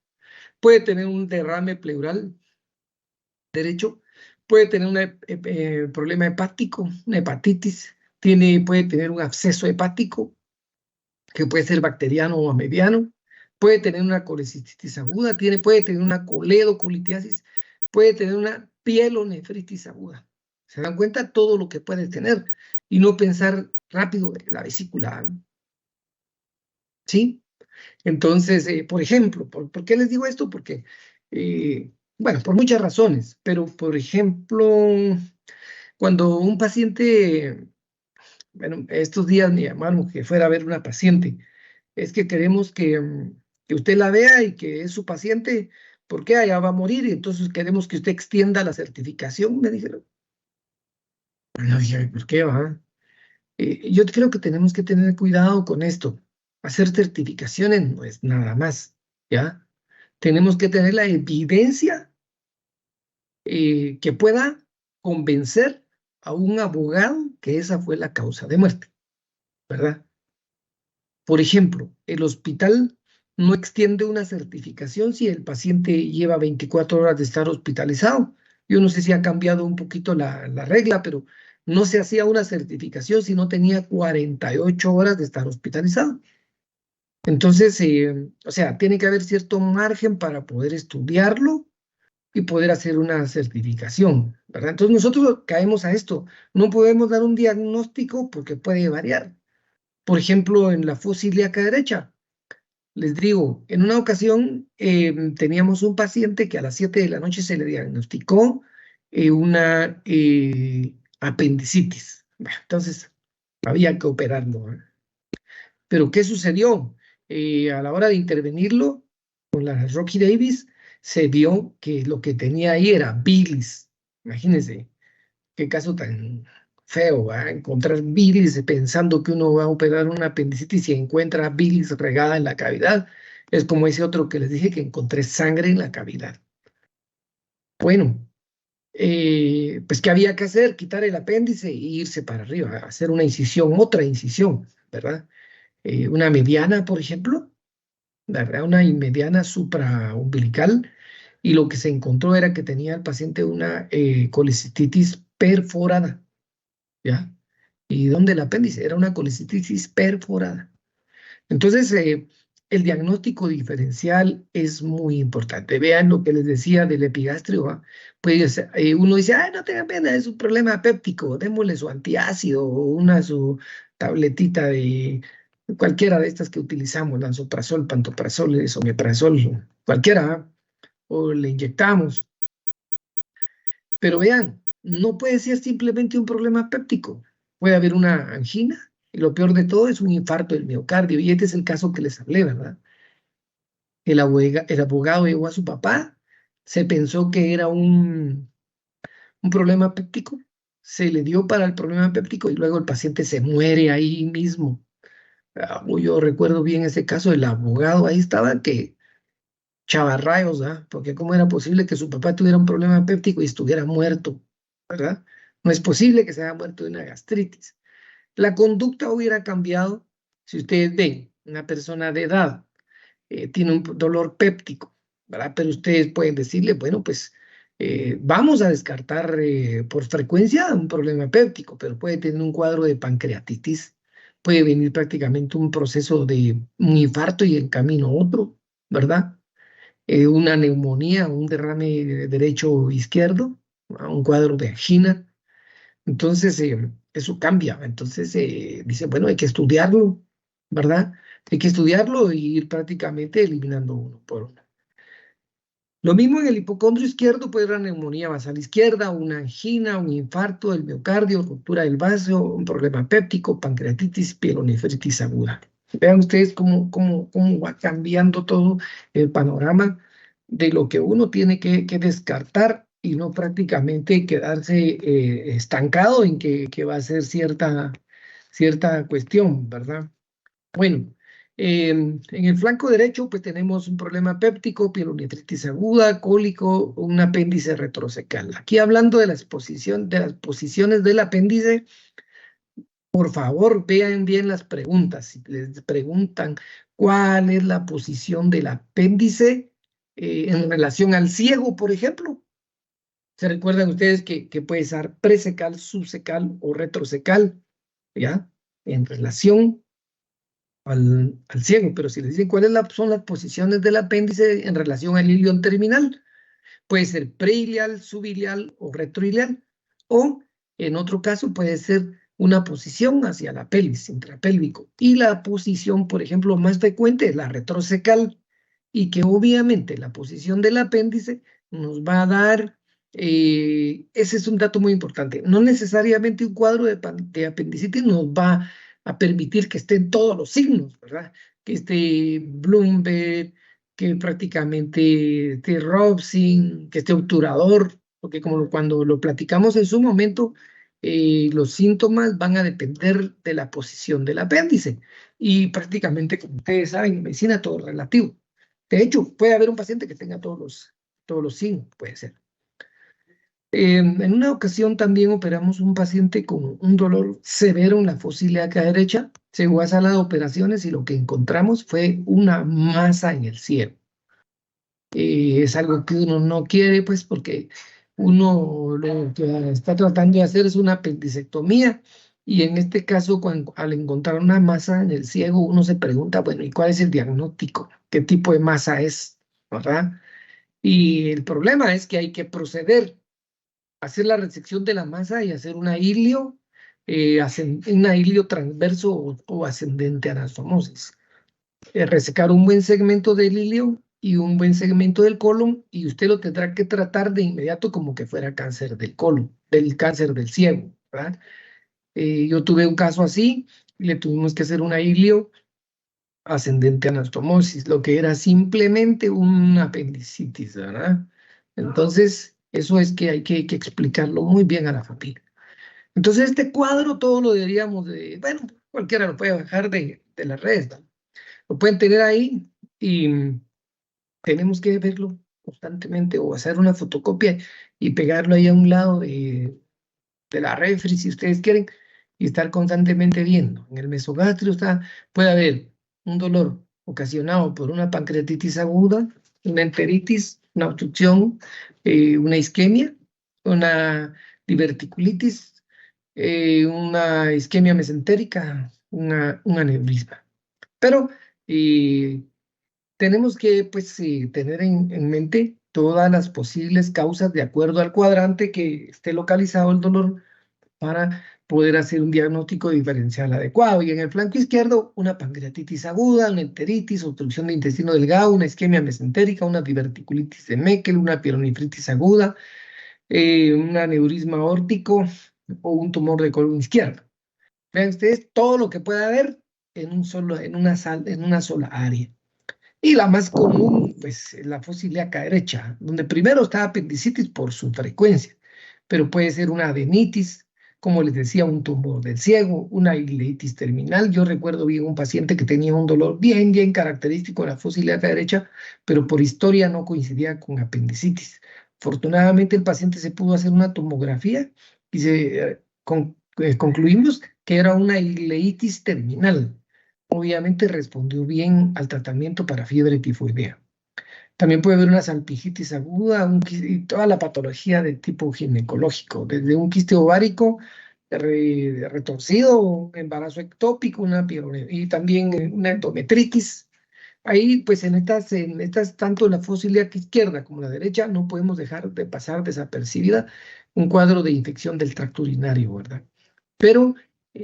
puede tener un derrame pleural derecho, puede tener un problema hepático, una hepatitis, puede tener un absceso hepático, que puede ser bacteriano o mediano, puede tener una colecistitis aguda, puede tener una coledocolitiasis, puede tener una pielonefritis aguda. ¿Se dan cuenta todo lo que puede tener? Y no pensar rápido en la vesícula, ¿sí? Entonces, por ejemplo, ¿por qué les digo esto? Porque, bueno, por muchas razones, pero por ejemplo, cuando un paciente, bueno, estos días me llamaron que fuera a ver una paciente, es que queremos que usted la vea y que es su paciente, porque allá va a morir, y entonces queremos que usted extienda la certificación, me dijeron. No, dije, ¿por qué va? Yo creo que tenemos que tener cuidado con esto. Hacer certificaciones no es nada más, ¿ya? Tenemos que tener la evidencia que pueda convencer a un abogado que esa fue la causa de muerte, ¿verdad? Por ejemplo, el hospital no extiende una certificación si el paciente lleva 24 horas de estar hospitalizado. Yo no sé si ha cambiado un poquito la regla, pero no se hacía una certificación si no tenía 48 horas de estar hospitalizado. Entonces, o sea, tiene que haber cierto margen para poder estudiarlo y poder hacer una certificación, ¿verdad? Entonces nosotros caemos a esto. No podemos dar un diagnóstico porque puede variar. Por ejemplo, en la fosa ilíaca derecha, les digo, en una ocasión teníamos un paciente que a las 7 de la noche se le diagnosticó una apendicitis. Bueno, entonces, había que operarlo, ¿eh? Pero ¿qué sucedió? A la hora de intervenirlo con la Rocky Davis, se vio que lo que tenía ahí era bilis. Imagínense, qué caso tan feo, ¿va? Encontrar bilis pensando que uno va a operar una apendicitis y encuentra bilis regada en la cavidad. Es como ese otro que les dije que encontré sangre en la cavidad. Bueno, pues ¿qué había que hacer? Quitar el apéndice e irse para arriba, hacer una incisión, otra incisión, ¿verdad? Una mediana, por ejemplo, ¿verdad? Una mediana supraumbilical, y lo que se encontró era que tenía el paciente una colecistitis perforada, ¿ya? ¿Y dónde el apéndice? Era una colecistitis perforada. Entonces, el diagnóstico diferencial es muy importante. Vean lo que les decía del epigastrio, ¿va? Pues uno dice, no tenga pena, es un problema péptico, démosle su antiácido o su tabletita de cualquiera de estas que utilizamos, lansoprazol, pantoprazol, esomeprazol, cualquiera, ¿va? O le inyectamos. Pero vean, no puede ser simplemente un problema péptico. Puede haber una angina y lo peor de todo es un infarto del miocardio. Y este es el caso que les hablé, ¿verdad? El abogado llegó a su papá, se pensó que era un problema péptico, se le dio para el problema péptico y luego el paciente se muere ahí mismo. Yo recuerdo bien ese caso, el abogado ahí estaba que chavarrayos, ¿ah? Porque cómo era posible que su papá tuviera un problema péptico y estuviera muerto, ¿verdad? No es posible que se haya muerto de una gastritis. La conducta hubiera cambiado si ustedes ven una persona de edad, tiene un dolor péptico, ¿verdad? Pero ustedes pueden decirle, bueno, pues vamos a descartar por frecuencia un problema péptico, pero puede tener un cuadro de pancreatitis, puede venir prácticamente un proceso de un infarto y en camino otro, ¿verdad? Una neumonía, un derrame derecho o izquierdo, ¿no? Un cuadro de angina. Entonces, eso cambia. Entonces, dice, bueno, hay que estudiarlo, ¿verdad? Hay que estudiarlo y ir prácticamente eliminando uno por uno. Lo mismo en el hipocondrio izquierdo, puede haber una neumonía basal izquierda, una angina, un infarto del miocardio, ruptura del vaso, un problema péptico, pancreatitis, pielonefritis aguda. Vean ustedes cómo va cambiando todo el panorama de lo que uno tiene que descartar y no prácticamente quedarse estancado en que va a ser cierta cuestión, ¿verdad? Bueno, en el flanco derecho pues tenemos un problema péptico, pielonefritis aguda, cólico, un apéndice retrocecal. Aquí hablando de las posiciones del apéndice, por favor vean bien las preguntas. Si les preguntan cuál es la posición del apéndice en relación al ciego, por ejemplo. ¿Se recuerdan ustedes que puede ser presecal, subsecal o retrocecal? ¿Ya? En relación al ciego, pero si les dicen cuáles son las posiciones del apéndice en relación al ilion terminal, puede ser preilial, subilial o retroilial, o en otro caso puede ser una posición hacia la pelvis, intrapélvico. Y la posición, por ejemplo, más frecuente es la retrocecal, y que obviamente la posición del apéndice nos va a dar, ese es un dato muy importante, no necesariamente un cuadro de apendicitis nos va a permitir que estén todos los signos, ¿verdad? Que esté Bloomberg, que prácticamente esté Robson, que esté obturador, porque como cuando lo platicamos en su momento, los síntomas van a depender de la posición del apéndice. Y prácticamente, como ustedes saben, en medicina todo es relativo. De hecho, puede haber un paciente que tenga todos los signos, puede ser. En una ocasión también operamos un paciente con un dolor severo en la fosa ilíaca derecha. Se fue a sala de operaciones y lo que encontramos fue una masa en el cielo. Es algo que uno no quiere, pues, porque uno lo que está tratando de hacer es una apendicectomía. Y en este caso, al encontrar una masa en el ciego, uno se pregunta, bueno, ¿y cuál es el diagnóstico? ¿Qué tipo de masa es? ¿Verdad? Y el problema es que hay que proceder hacer la resección de la masa y hacer una ilio transverso o ascendente anastomosis. Resecar un buen segmento del ilio y un buen segmento del colon, y usted lo tendrá que tratar de inmediato como que fuera cáncer del colon, del cáncer del ciego, ¿verdad? Yo tuve un caso así, y le tuvimos que hacer una ilio ascendente anastomosis, lo que era simplemente un apendicitis, ¿verdad? Entonces, eso es que hay que explicarlo muy bien a la familia. Entonces, este cuadro todo lo deberíamos bueno, cualquiera lo puede bajar de las redes, ¿no? Lo pueden tener ahí y tenemos que verlo constantemente o hacer una fotocopia y pegarlo ahí a un lado de la refri, si ustedes quieren, y estar constantemente viendo. En el mesogastrio puede haber un dolor ocasionado por una pancreatitis aguda, una enteritis, una obstrucción, una isquemia, una diverticulitis, una isquemia mesentérica, un aneurisma. Pero tenemos que pues, tener en mente todas las posibles causas de acuerdo al cuadrante que esté localizado el dolor para poder hacer un diagnóstico diferencial adecuado. Y en el flanco izquierdo, una pancreatitis aguda, una enteritis, obstrucción de intestino delgado, una isquemia mesentérica, una diverticulitis de Meckel, una pielonefritis aguda, un aneurisma aórtico o un tumor de colon izquierdo. Vean ustedes todo lo que puede haber en una sola área. Y la más común, pues, es la fosa ilíaca derecha, donde primero está apendicitis por su frecuencia, pero puede ser una adenitis, como les decía, un tumor del ciego, una ileitis terminal. Yo recuerdo bien un paciente que tenía un dolor bien, bien característico en la fosa ilíaca derecha, pero por historia no coincidía con apendicitis. Afortunadamente el paciente se pudo hacer una tomografía y concluimos que era una ileitis terminal. Obviamente respondió bien al tratamiento para fiebre tifoidea. También puede haber una salpingitis aguda y toda la patología de tipo ginecológico, desde un quiste ovárico retorcido, un embarazo ectópico, y también una endometritis. Ahí, pues en estas, tanto la fosa ilíaca izquierda como la derecha, no podemos dejar de pasar desapercibida un cuadro de infección del tracto urinario, ¿verdad? Pero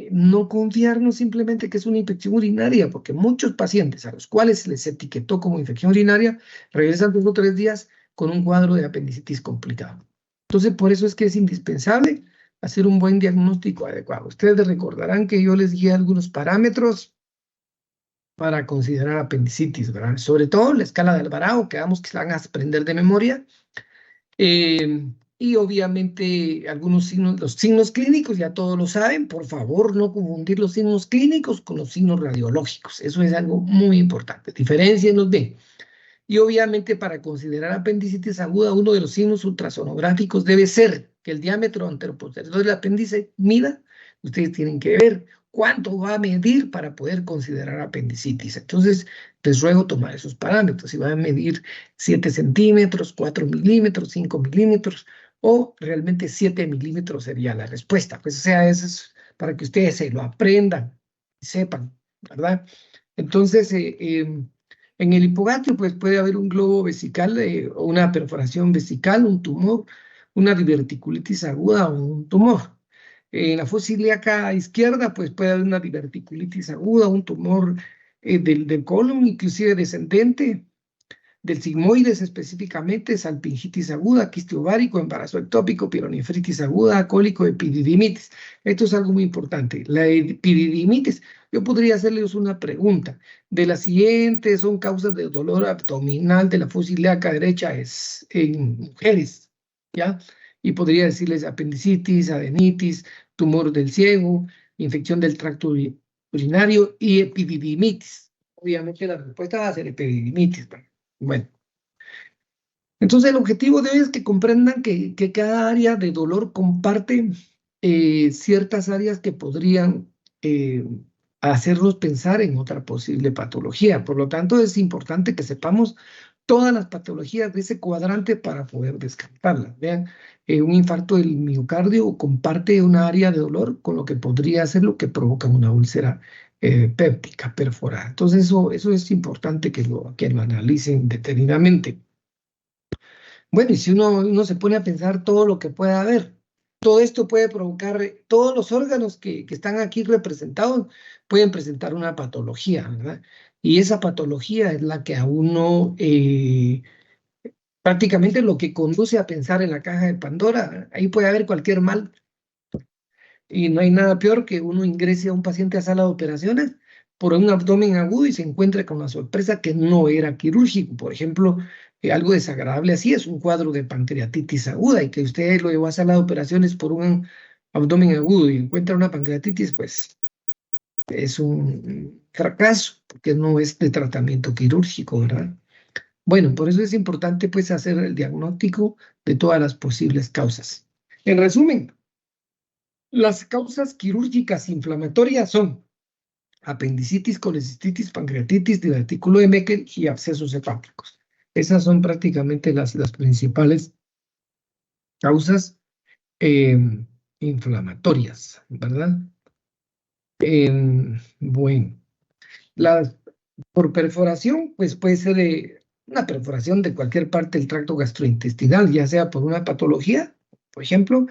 no confiarnos simplemente que es una infección urinaria, porque muchos pacientes a los cuales se les etiquetó como infección urinaria regresan 2 o 3 días con un cuadro de apendicitis complicado. Entonces, por eso es que es indispensable hacer un buen diagnóstico adecuado. Ustedes recordarán que yo les guié algunos parámetros para considerar apendicitis, ¿verdad? Sobre todo la escala de Alvarado, que vamos que se van a aprender de memoria. Y obviamente algunos signos, los signos clínicos, ya todos lo saben, por favor no confundir los signos clínicos con los signos radiológicos. Eso es algo muy importante. Diferencienlos bien. Y obviamente para considerar apendicitis aguda, uno de los signos ultrasonográficos debe ser que el diámetro anteroposterior del apéndice mida. Ustedes tienen que ver cuánto va a medir para poder considerar apendicitis. Entonces, les ruego tomar esos parámetros. Si va a medir 7 centímetros, 4 milímetros, 5 milímetros, o realmente 7 milímetros sería la respuesta. Pues o sea, eso es para que ustedes se lo aprendan y sepan, ¿verdad? Entonces, en el hipogatrio, pues puede haber un globo vesical o una perforación vesical, un tumor, una diverticulitis aguda o un tumor. En la fosa ilíaca izquierda, pues puede haber una diverticulitis aguda, un tumor del colon, inclusive descendente, del sigmoides específicamente, salpingitis aguda, quiste ovárico, embarazo ectópico, pielonefritis aguda, cólico, epididimitis. Esto es algo muy importante. La epididimitis, yo podría hacerles una pregunta. De las siguientes son causas de dolor abdominal de la fosa ilíaca derecha es en mujeres, ¿ya? Y podría decirles apendicitis, adenitis, tumor del ciego, infección del tracto urinario y epididimitis. Obviamente la respuesta va a ser epididimitis. Bueno, entonces el objetivo de hoy es que comprendan que cada área de dolor comparte ciertas áreas que podrían hacernos pensar en otra posible patología. Por lo tanto, es importante que sepamos todas las patologías de ese cuadrante para poder descartarlas. Vean, un infarto del miocardio comparte una área de dolor con lo que podría ser lo que provoca una úlcera péptica perforada. Entonces, eso es importante que lo analicen detenidamente. Bueno, y si uno se pone a pensar todo lo que puede haber, todo esto puede provocar, todos los órganos que están aquí representados pueden presentar una patología, ¿verdad? Y esa patología es la que a uno prácticamente lo que conduce a pensar en la caja de Pandora. Ahí puede haber cualquier mal. Y no hay nada peor que uno ingrese a un paciente a sala de operaciones por un abdomen agudo y se encuentre con la sorpresa que no era quirúrgico. Por ejemplo, algo desagradable así es un cuadro de pancreatitis aguda y que usted lo llevó a sala de operaciones por un abdomen agudo y encuentra una pancreatitis, pues es un fracaso porque no es de tratamiento quirúrgico, ¿verdad? Bueno, por eso es importante pues hacer el diagnóstico de todas las posibles causas. En resumen, las causas quirúrgicas inflamatorias son apendicitis, colecistitis, pancreatitis, divertículo de Meckel y abscesos hepáticos. Esas son prácticamente las principales causas inflamatorias, ¿verdad? Bueno, por perforación, pues puede ser una perforación de cualquier parte del tracto gastrointestinal, ya sea por una patología, por ejemplo,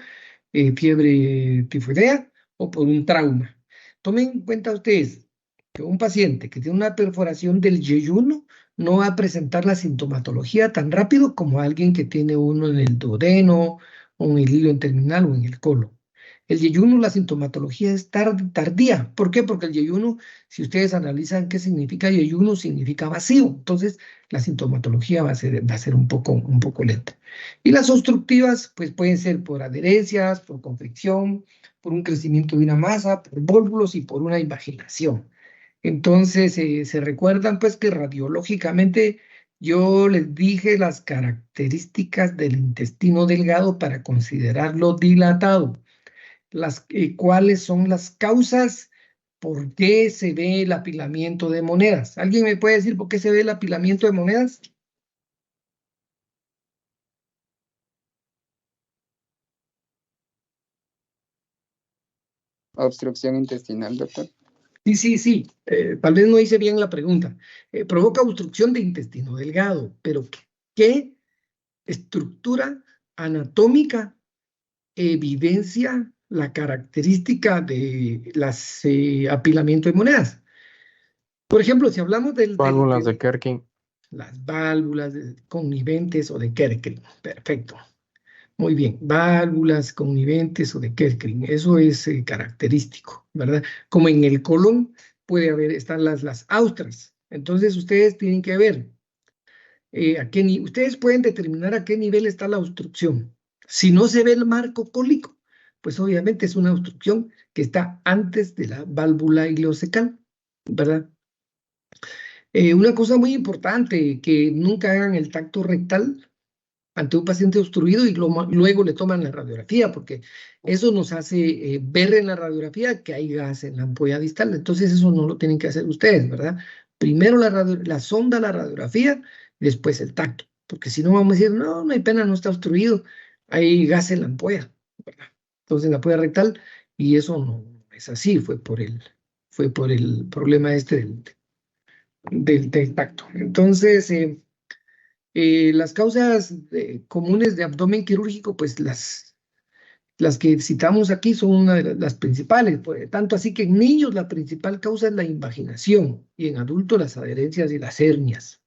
fiebre tifoidea o por un trauma. Tomen en cuenta ustedes que un paciente que tiene una perforación del yeyuno no va a presentar la sintomatología tan rápido como alguien que tiene uno en el duodeno o en el hilo terminal o en el colon. El yeyuno, la sintomatología es tardía. ¿Por qué? Porque el yeyuno, si ustedes analizan qué significa yeyuno, significa vacío. Entonces, la sintomatología va a ser un poco lenta. Y las obstructivas, pues pueden ser por adherencias, por confección, por un crecimiento de una masa, por vólvulos y por una invaginación. Entonces, se recuerdan pues que radiológicamente yo les dije las características del intestino delgado para considerarlo dilatado. ¿Cuáles son las causas? ¿Por qué se ve el apilamiento de monedas? ¿Alguien me puede decir por qué se ve el apilamiento de monedas? Obstrucción intestinal, doctor. Sí. Tal vez no hice bien la pregunta. Provoca obstrucción de intestino delgado, pero ¿qué estructura anatómica evidencia la característica de las apilamiento de monedas? Por ejemplo, si hablamos válvulas de Kerkin. Las válvulas conniventes o de Kerckring. Perfecto. Muy bien. Válvulas conniventes o de Kerckring. Eso es característico, ¿verdad? Como en el colon están las austras. Entonces, ustedes tienen que ver ustedes pueden determinar a qué nivel está la obstrucción. Si no se ve el marco cólico, pues obviamente es una obstrucción que está antes de la válvula ileocecal, ¿verdad? Una cosa muy importante, que nunca hagan el tacto rectal ante un paciente obstruido y luego le toman la radiografía, porque eso nos hace ver en la radiografía que hay gas en la ampolla distal. Entonces eso no lo tienen que hacer ustedes, ¿verdad? Primero la sonda, la radiografía, y después el tacto, porque si no vamos a decir, no, no hay pena, no está obstruido, hay gas en la ampolla, ¿verdad? Entonces en la ampolla rectal, y eso no es así, fue por el problema este del tacto. Entonces, las causas comunes de abdomen quirúrgico, pues las que citamos aquí son una de las principales, pues, tanto así que en niños la principal causa es la invaginación y en adultos las adherencias y las hernias.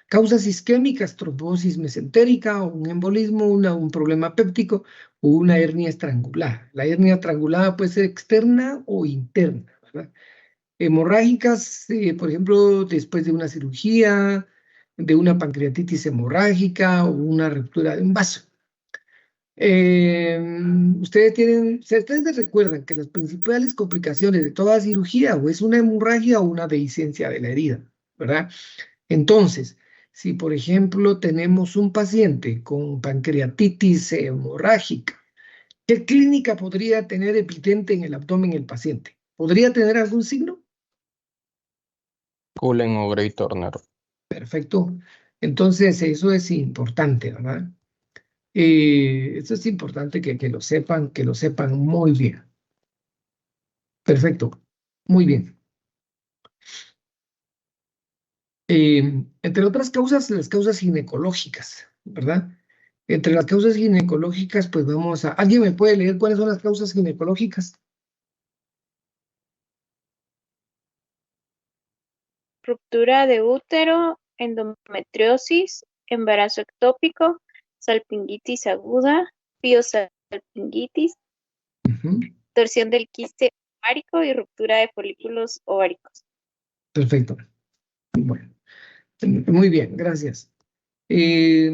Causas isquémicas, trombosis mesentérica, o un embolismo, un problema péptico o una hernia estrangulada. La hernia estrangulada puede ser externa o interna, ¿verdad? Hemorrágicas, por ejemplo, después de una cirugía, de una pancreatitis hemorrágica o una ruptura de un vaso. Ustedes recuerdan que las principales complicaciones de toda cirugía o es una hemorragia o una dehiscencia de la herida, ¿verdad? Entonces, si por ejemplo tenemos un paciente con pancreatitis hemorrágica, ¿qué clínica podría tener evidente en el abdomen el paciente? ¿Podría tener algún signo? Cullen o Gray Turner. Perfecto. Entonces, eso es importante, ¿verdad? Eso es importante que lo sepan muy bien. Perfecto. Muy bien. Entre otras causas, las causas ginecológicas, ¿verdad? Entre las causas ginecológicas, pues vamos a... ¿Alguien me puede leer cuáles son las causas ginecológicas? Ruptura de útero, endometriosis, embarazo ectópico, salpingitis aguda, piosalpingitis, Ujú. torsión del quiste ovárico y ruptura de folículos ováricos. Perfecto. Bueno, muy bien, gracias. Eh,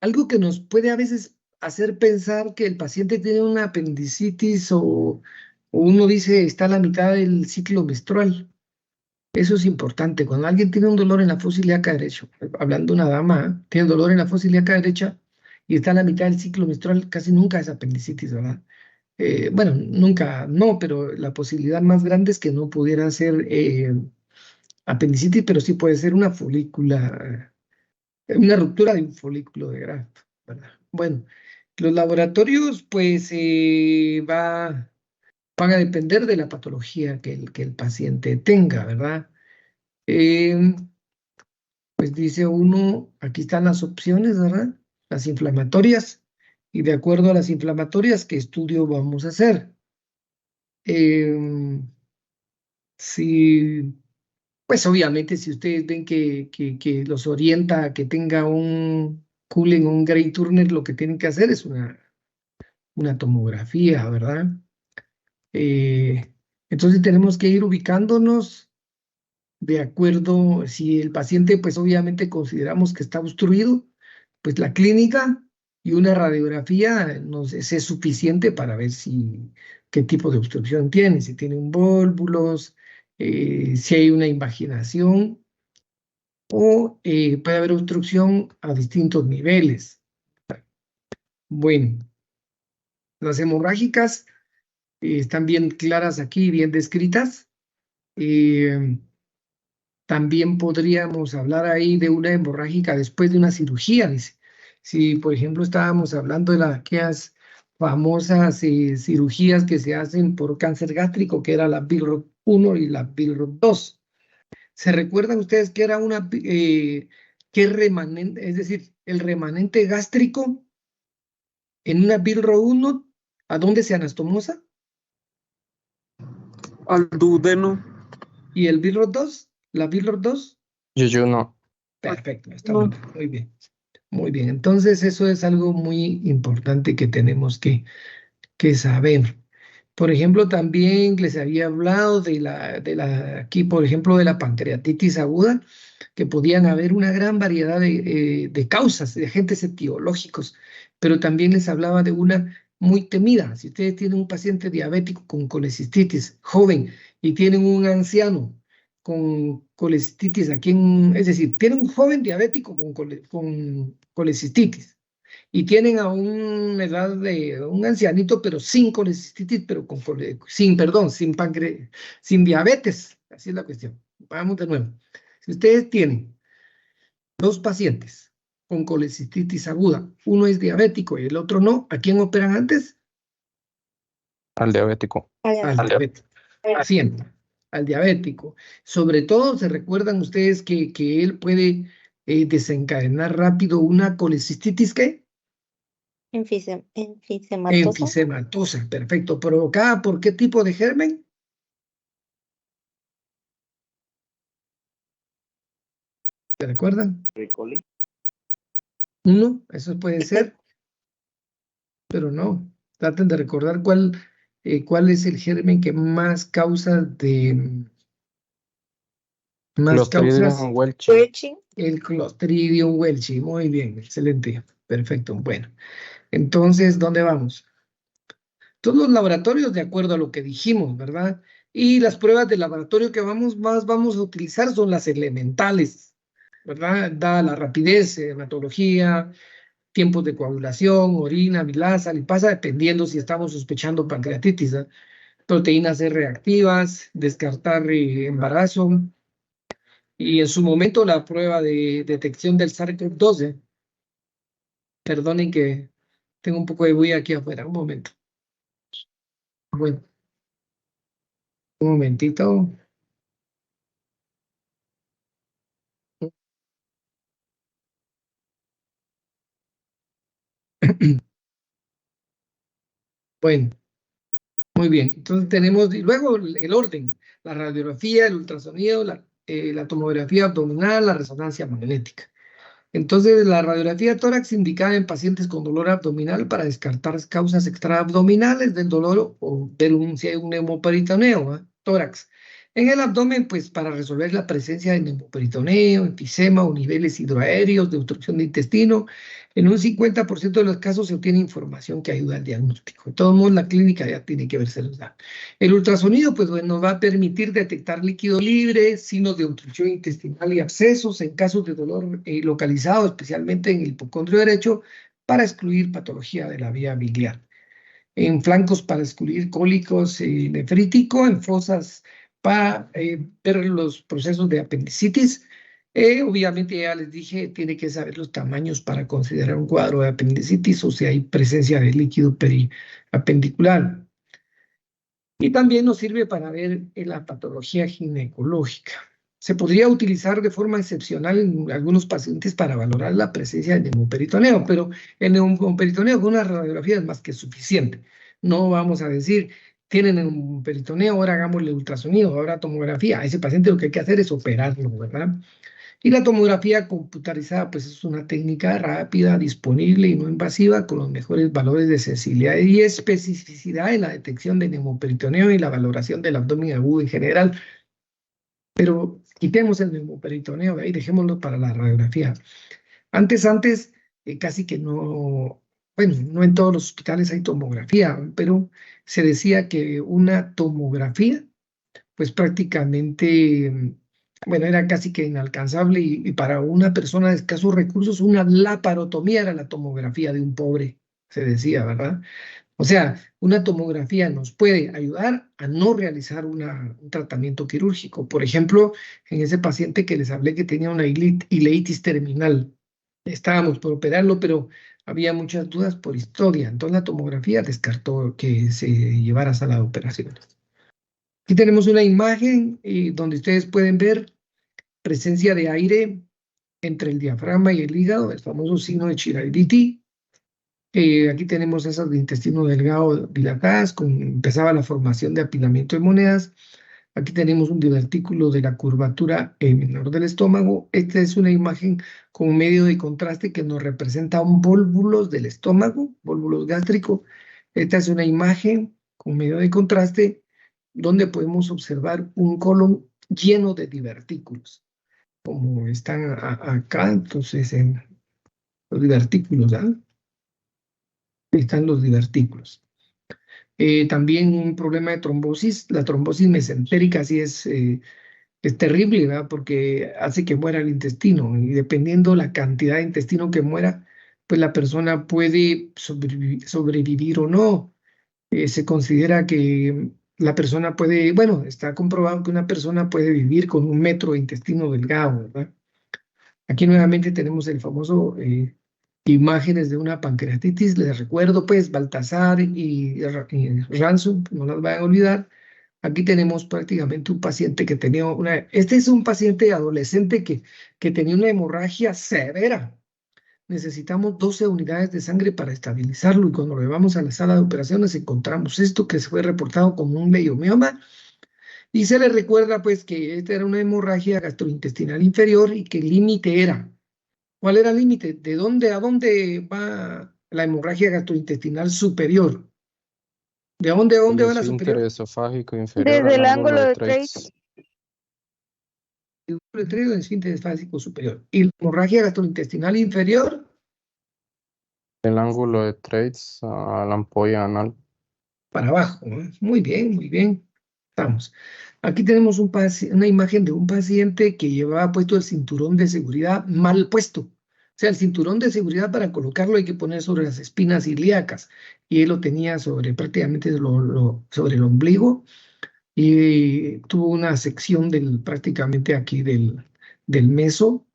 Algo que nos puede a veces hacer pensar que el paciente tiene una apendicitis o uno dice está a la mitad del ciclo menstrual. Eso es importante. Cuando alguien tiene un dolor en la fosa ilíaca derecha, hablando de una dama, tiene dolor en la fosa ilíaca derecha y está a la mitad del ciclo menstrual, casi nunca es apendicitis, ¿verdad? Bueno, nunca, no, pero la posibilidad más grande es que no pudiera ser apendicitis, pero sí puede ser una folícula, una ruptura de un folículo de Graf, ¿verdad? Bueno, los laboratorios, pues, van a depender de la patología que el paciente tenga, ¿verdad? Eh, pues dice uno, aquí están las opciones, ¿verdad? Las inflamatorias, y de acuerdo a las inflamatorias, ¿qué estudio vamos a hacer? Si, pues obviamente, si ustedes ven que los orienta a que tenga un Cullen o un Gray Turner, lo que tienen que hacer es una tomografía, ¿verdad? Entonces tenemos que ir ubicándonos de acuerdo, si el paciente, pues obviamente consideramos que está obstruido, pues la clínica y una radiografía es suficiente para ver qué tipo de obstrucción tiene, si tiene un volvulos, si hay una invaginación o puede haber obstrucción a distintos niveles. Bueno, las hemorrágicas están bien claras aquí, bien descritas. También podríamos hablar ahí de una hemorrágica después de una cirugía, dice. Si, por ejemplo, estábamos hablando de aquellas famosas cirugías que se hacen por cáncer gástrico, que era la Billroth 1 y la Billroth 2. ¿Se recuerdan ustedes que era qué remanente, es decir, el remanente gástrico en una Billroth 1, ¿a dónde se anastomosa? Al duodeno. ¿Y el Billroth 2? ¿La Billroth 2? Yuyuno. Perfecto, está muy bien. Muy bien, entonces eso es algo muy importante que tenemos que saber. Por ejemplo, también les había hablado aquí, por ejemplo, de la pancreatitis aguda, que podían haber una gran variedad de causas, de agentes etiológicos pero también les hablaba de una muy temida. Si ustedes tienen un paciente diabético con colecistitis joven y tienen un anciano con colecistitis es decir, tienen un joven diabético con colecistitis y tienen a una edad de un ancianito, pero sin colecistitis, pero sin diabetes. Así es la cuestión. Vamos de nuevo. Si ustedes tienen dos pacientes con colecistitis aguda, uno es diabético y el otro no, ¿a quién operan antes? Al diabético. Al diabético. Siempre, al diabético. Sobre todo, ¿se recuerdan ustedes que él puede desencadenar rápido una colecistitis ¿qué? Enfisematosa. Enfisematosa, perfecto. ¿Provocada por qué tipo de germen? ¿Se recuerdan? Ricoli. Uno, eso puede ser, pero no. Traten de recordar cuál es el germen que más causa Clostridium welchi. El Clostridium welchi. Muy bien, excelente, perfecto. Bueno, entonces, ¿dónde vamos? Todos los laboratorios, de acuerdo a lo que dijimos, ¿verdad? Y las pruebas de laboratorio que más vamos a utilizar son las elementales, ¿verdad? Dada la rapidez, hematología, tiempos de coagulación, orina, bilasa, lipasa, dependiendo si estamos sospechando pancreatitis, ¿eh? Proteínas C reactivas, descartar embarazo, y en su momento la prueba de detección del SARS-CoV-2. Perdonen que tengo un poco de bulla aquí afuera, un momento. Bueno, un momentito. Bueno, muy bien. Entonces tenemos, y luego el orden, la radiografía, el ultrasonido, la tomografía abdominal, la resonancia magnética. Entonces, la radiografía tórax indicada en pacientes con dolor abdominal para descartar causas extraabdominales del dolor o ver si hay un neumoperitoneo, ¿eh? Tórax. En el abdomen, pues para resolver la presencia de neumoperitoneo, enfisema o niveles hidroaéreos de obstrucción de intestino. En un 50% de los casos se obtiene información que ayuda al diagnóstico. De todos modos, la clínica ya tiene que verse los datos. El ultrasonido, pues bueno, nos va a permitir detectar líquido libre, signos de obstrucción intestinal y abscesos en casos de dolor localizado, especialmente en el hipocondrio derecho, para excluir patología de la vía biliar. En flancos para excluir cólicos nefrítico, en fosas para ver los procesos de apendicitis. Obviamente ya les dije, tiene que saber los tamaños para considerar un cuadro de apendicitis o si hay presencia de líquido periapendicular. Y también nos sirve para ver la patología ginecológica. Se podría utilizar de forma excepcional en algunos pacientes para valorar la presencia de neumoperitoneo, pero el neumoperitoneo con una radiografía es más que suficiente. No vamos a decir, tienen neumoperitoneo, ahora hagámosle ultrasonido, ahora tomografía. A ese paciente lo que hay que hacer es operarlo, ¿verdad? Y la tomografía computarizada, pues es una técnica rápida, disponible y no invasiva, con los mejores valores de sensibilidad y especificidad en la detección de neumoperitoneo y la valoración del abdomen agudo en general. Pero quitemos el neumoperitoneo y dejémoslo para la radiografía. Antes, casi que no, bueno, no en todos los hospitales hay tomografía, pero se decía que una tomografía, pues prácticamente, bueno, era casi que inalcanzable y para una persona de escasos recursos, una laparotomía era la tomografía de un pobre, se decía, ¿verdad? O sea, una tomografía nos puede ayudar a no realizar un tratamiento quirúrgico. Por ejemplo, en ese paciente que les hablé que tenía una ileitis terminal, estábamos por operarlo, pero había muchas dudas por historia. Entonces la tomografía descartó que se llevara a sala de operaciones. Aquí tenemos una imagen donde ustedes pueden ver presencia de aire entre el diafragma y el hígado, el famoso signo de Chilaiditi. Aquí tenemos esas de intestino delgado dilatadas, empezaba la formación de apilamiento de monedas. Aquí tenemos un divertículo de la curvatura menor del estómago. Esta es una imagen con medio de contraste que nos representa un volvulos del estómago, volvulos gástrico. Esta es una imagen con medio de contraste donde podemos observar un colon lleno de divertículos, como están acá, entonces en los divertículos, ¿ah? están los divertículos. También un problema de trombosis, la trombosis mesentérica sí es terrible, ¿verdad? Porque hace que muera el intestino y dependiendo la cantidad de intestino que muera, pues la persona puede sobrevivir o no. Se considera que la persona puede, bueno, está comprobado que una persona puede vivir con 1 metro de intestino delgado, ¿verdad? Aquí nuevamente tenemos el famoso imágenes de una pancreatitis. Les recuerdo, pues, Baltasar y Ransom, no las vayan a olvidar. Aquí tenemos prácticamente un paciente que tenía este es un paciente adolescente que tenía una hemorragia severa. Necesitamos 12 unidades de sangre para estabilizarlo y cuando lo llevamos a la sala de operaciones encontramos esto que se fue reportado como un leiomioma y se le recuerda pues que esta era una hemorragia gastrointestinal inferior y que el límite era. ¿Cuál era el límite? ¿De dónde a dónde va la hemorragia gastrointestinal superior? ¿De dónde a dónde va la esfínter superior? esofágico inferior Desde al el ángulo de Treitz. Treitz. El letrero del esfínter esofágico superior. ¿Y la hemorragia gastrointestinal inferior? El ángulo de Treitz a la ampolla anal. Para abajo, ¿no? Muy bien, muy bien. Estamos. Aquí tenemos una imagen de un paciente que llevaba puesto el cinturón de seguridad mal puesto. O sea, el cinturón de seguridad para colocarlo hay que poner sobre las espinas ilíacas. Y él lo tenía sobre prácticamente sobre el ombligo y tuvo una sección prácticamente aquí del meso,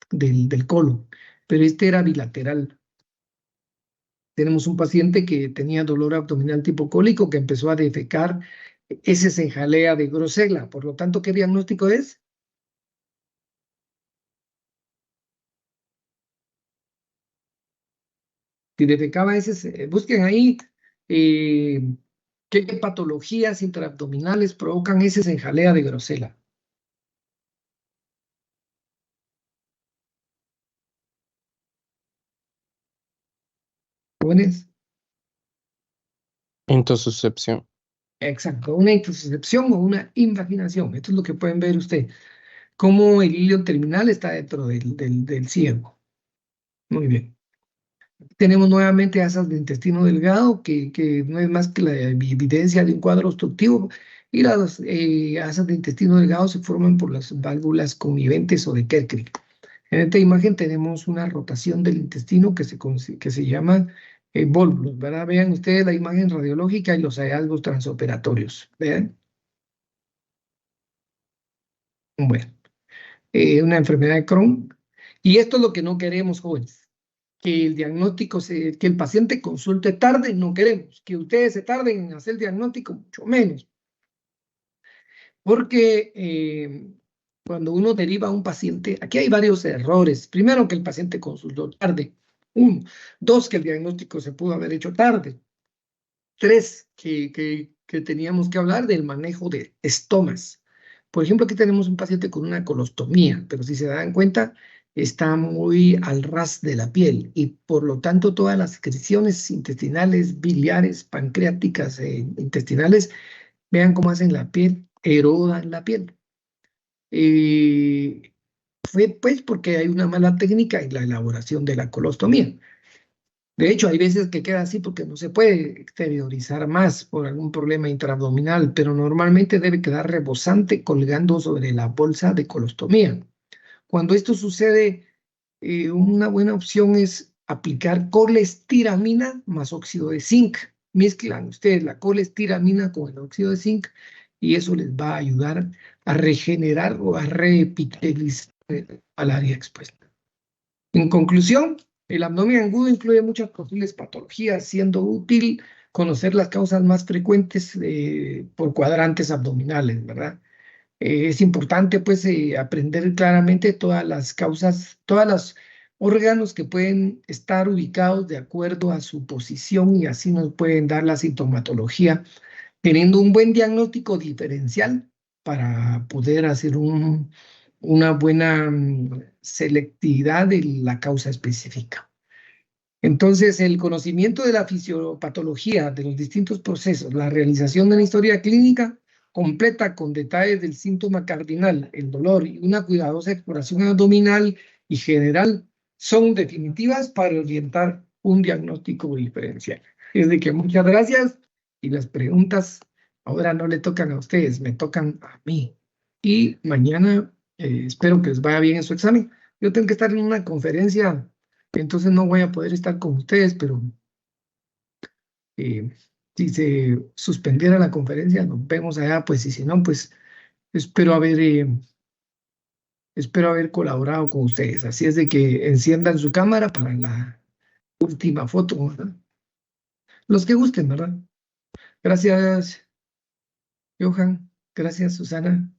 del colon. Pero este era bilateral. Tenemos un paciente que tenía dolor abdominal tipo cólico que empezó a defecar heces en jalea de Grosella. Por lo tanto, ¿qué diagnóstico es? Si defecaba heces, busquen ahí eh, qué patologías intraabdominales provocan heces en jalea de Grosella. Jóvenes. Intussuscepción. Exacto, una intussuscepción o una invaginación. Esto es lo que pueden ver ustedes. Cómo el hilo terminal está dentro del ciego. Muy bien. Tenemos nuevamente asas de intestino delgado, que no es más que la evidencia de un cuadro obstructivo. Y las asas de intestino delgado se forman por las válvulas conviventes o de Kerkring. En esta imagen tenemos una rotación del intestino que se llama volvulus, ¿verdad? Vean ustedes la imagen radiológica y los hallazgos transoperatorios. Vean. Bueno, una enfermedad de Crohn. Y esto es lo que no queremos, jóvenes. Que el diagnóstico, que el paciente consulte tarde, no queremos. Que ustedes se tarden en hacer el diagnóstico, mucho menos. Porque cuando uno deriva a un paciente, aquí hay varios errores. Primero, que el paciente consultó tarde. 1. 2, que el diagnóstico se pudo haber hecho tarde. 3, que teníamos que hablar del manejo de estomas. Por ejemplo, aquí tenemos un paciente con una colostomía, pero si se dan cuenta, está muy al ras de la piel y por lo tanto todas las secreciones intestinales, biliares, pancreáticas e intestinales, vean cómo hacen la piel, erodan la piel. Fue pues porque hay una mala técnica en la elaboración de la colostomía. De hecho, hay veces que queda así porque no se puede exteriorizar más por algún problema intraabdominal, pero normalmente debe quedar rebosante colgando sobre la bolsa de colostomía. Cuando esto sucede, una buena opción es aplicar colestiramina más óxido de zinc. Mezclan ustedes la colestiramina con el óxido de zinc y eso les va a ayudar a regenerar o a reepitelizar al área expuesta. En conclusión, el abdomen agudo incluye muchas posibles patologías, siendo útil conocer las causas más frecuentes por cuadrantes abdominales, ¿verdad? Es importante, pues, aprender claramente todas las causas, todos los órganos que pueden estar ubicados de acuerdo a su posición y así nos pueden dar la sintomatología, teniendo un buen diagnóstico diferencial para poder hacer una buena selectividad de la causa específica. Entonces, el conocimiento de la fisiopatología de los distintos procesos, la realización de una historia clínica completa con detalles del síntoma cardinal, el dolor y una cuidadosa exploración abdominal y general son definitivas para orientar un diagnóstico diferencial. Es de que muchas gracias y las preguntas ahora no le tocan a ustedes, me tocan a mí. Y mañana espero que les vaya bien en su examen. Yo tengo que estar en una conferencia, entonces no voy a poder estar con ustedes, pero si se suspendiera la conferencia, nos vemos allá, pues, y si no, pues espero haber colaborado con ustedes. Así es de que enciendan su cámara para la última foto, ¿verdad? Los que gusten, ¿verdad? Gracias, Johan. Gracias, Susana.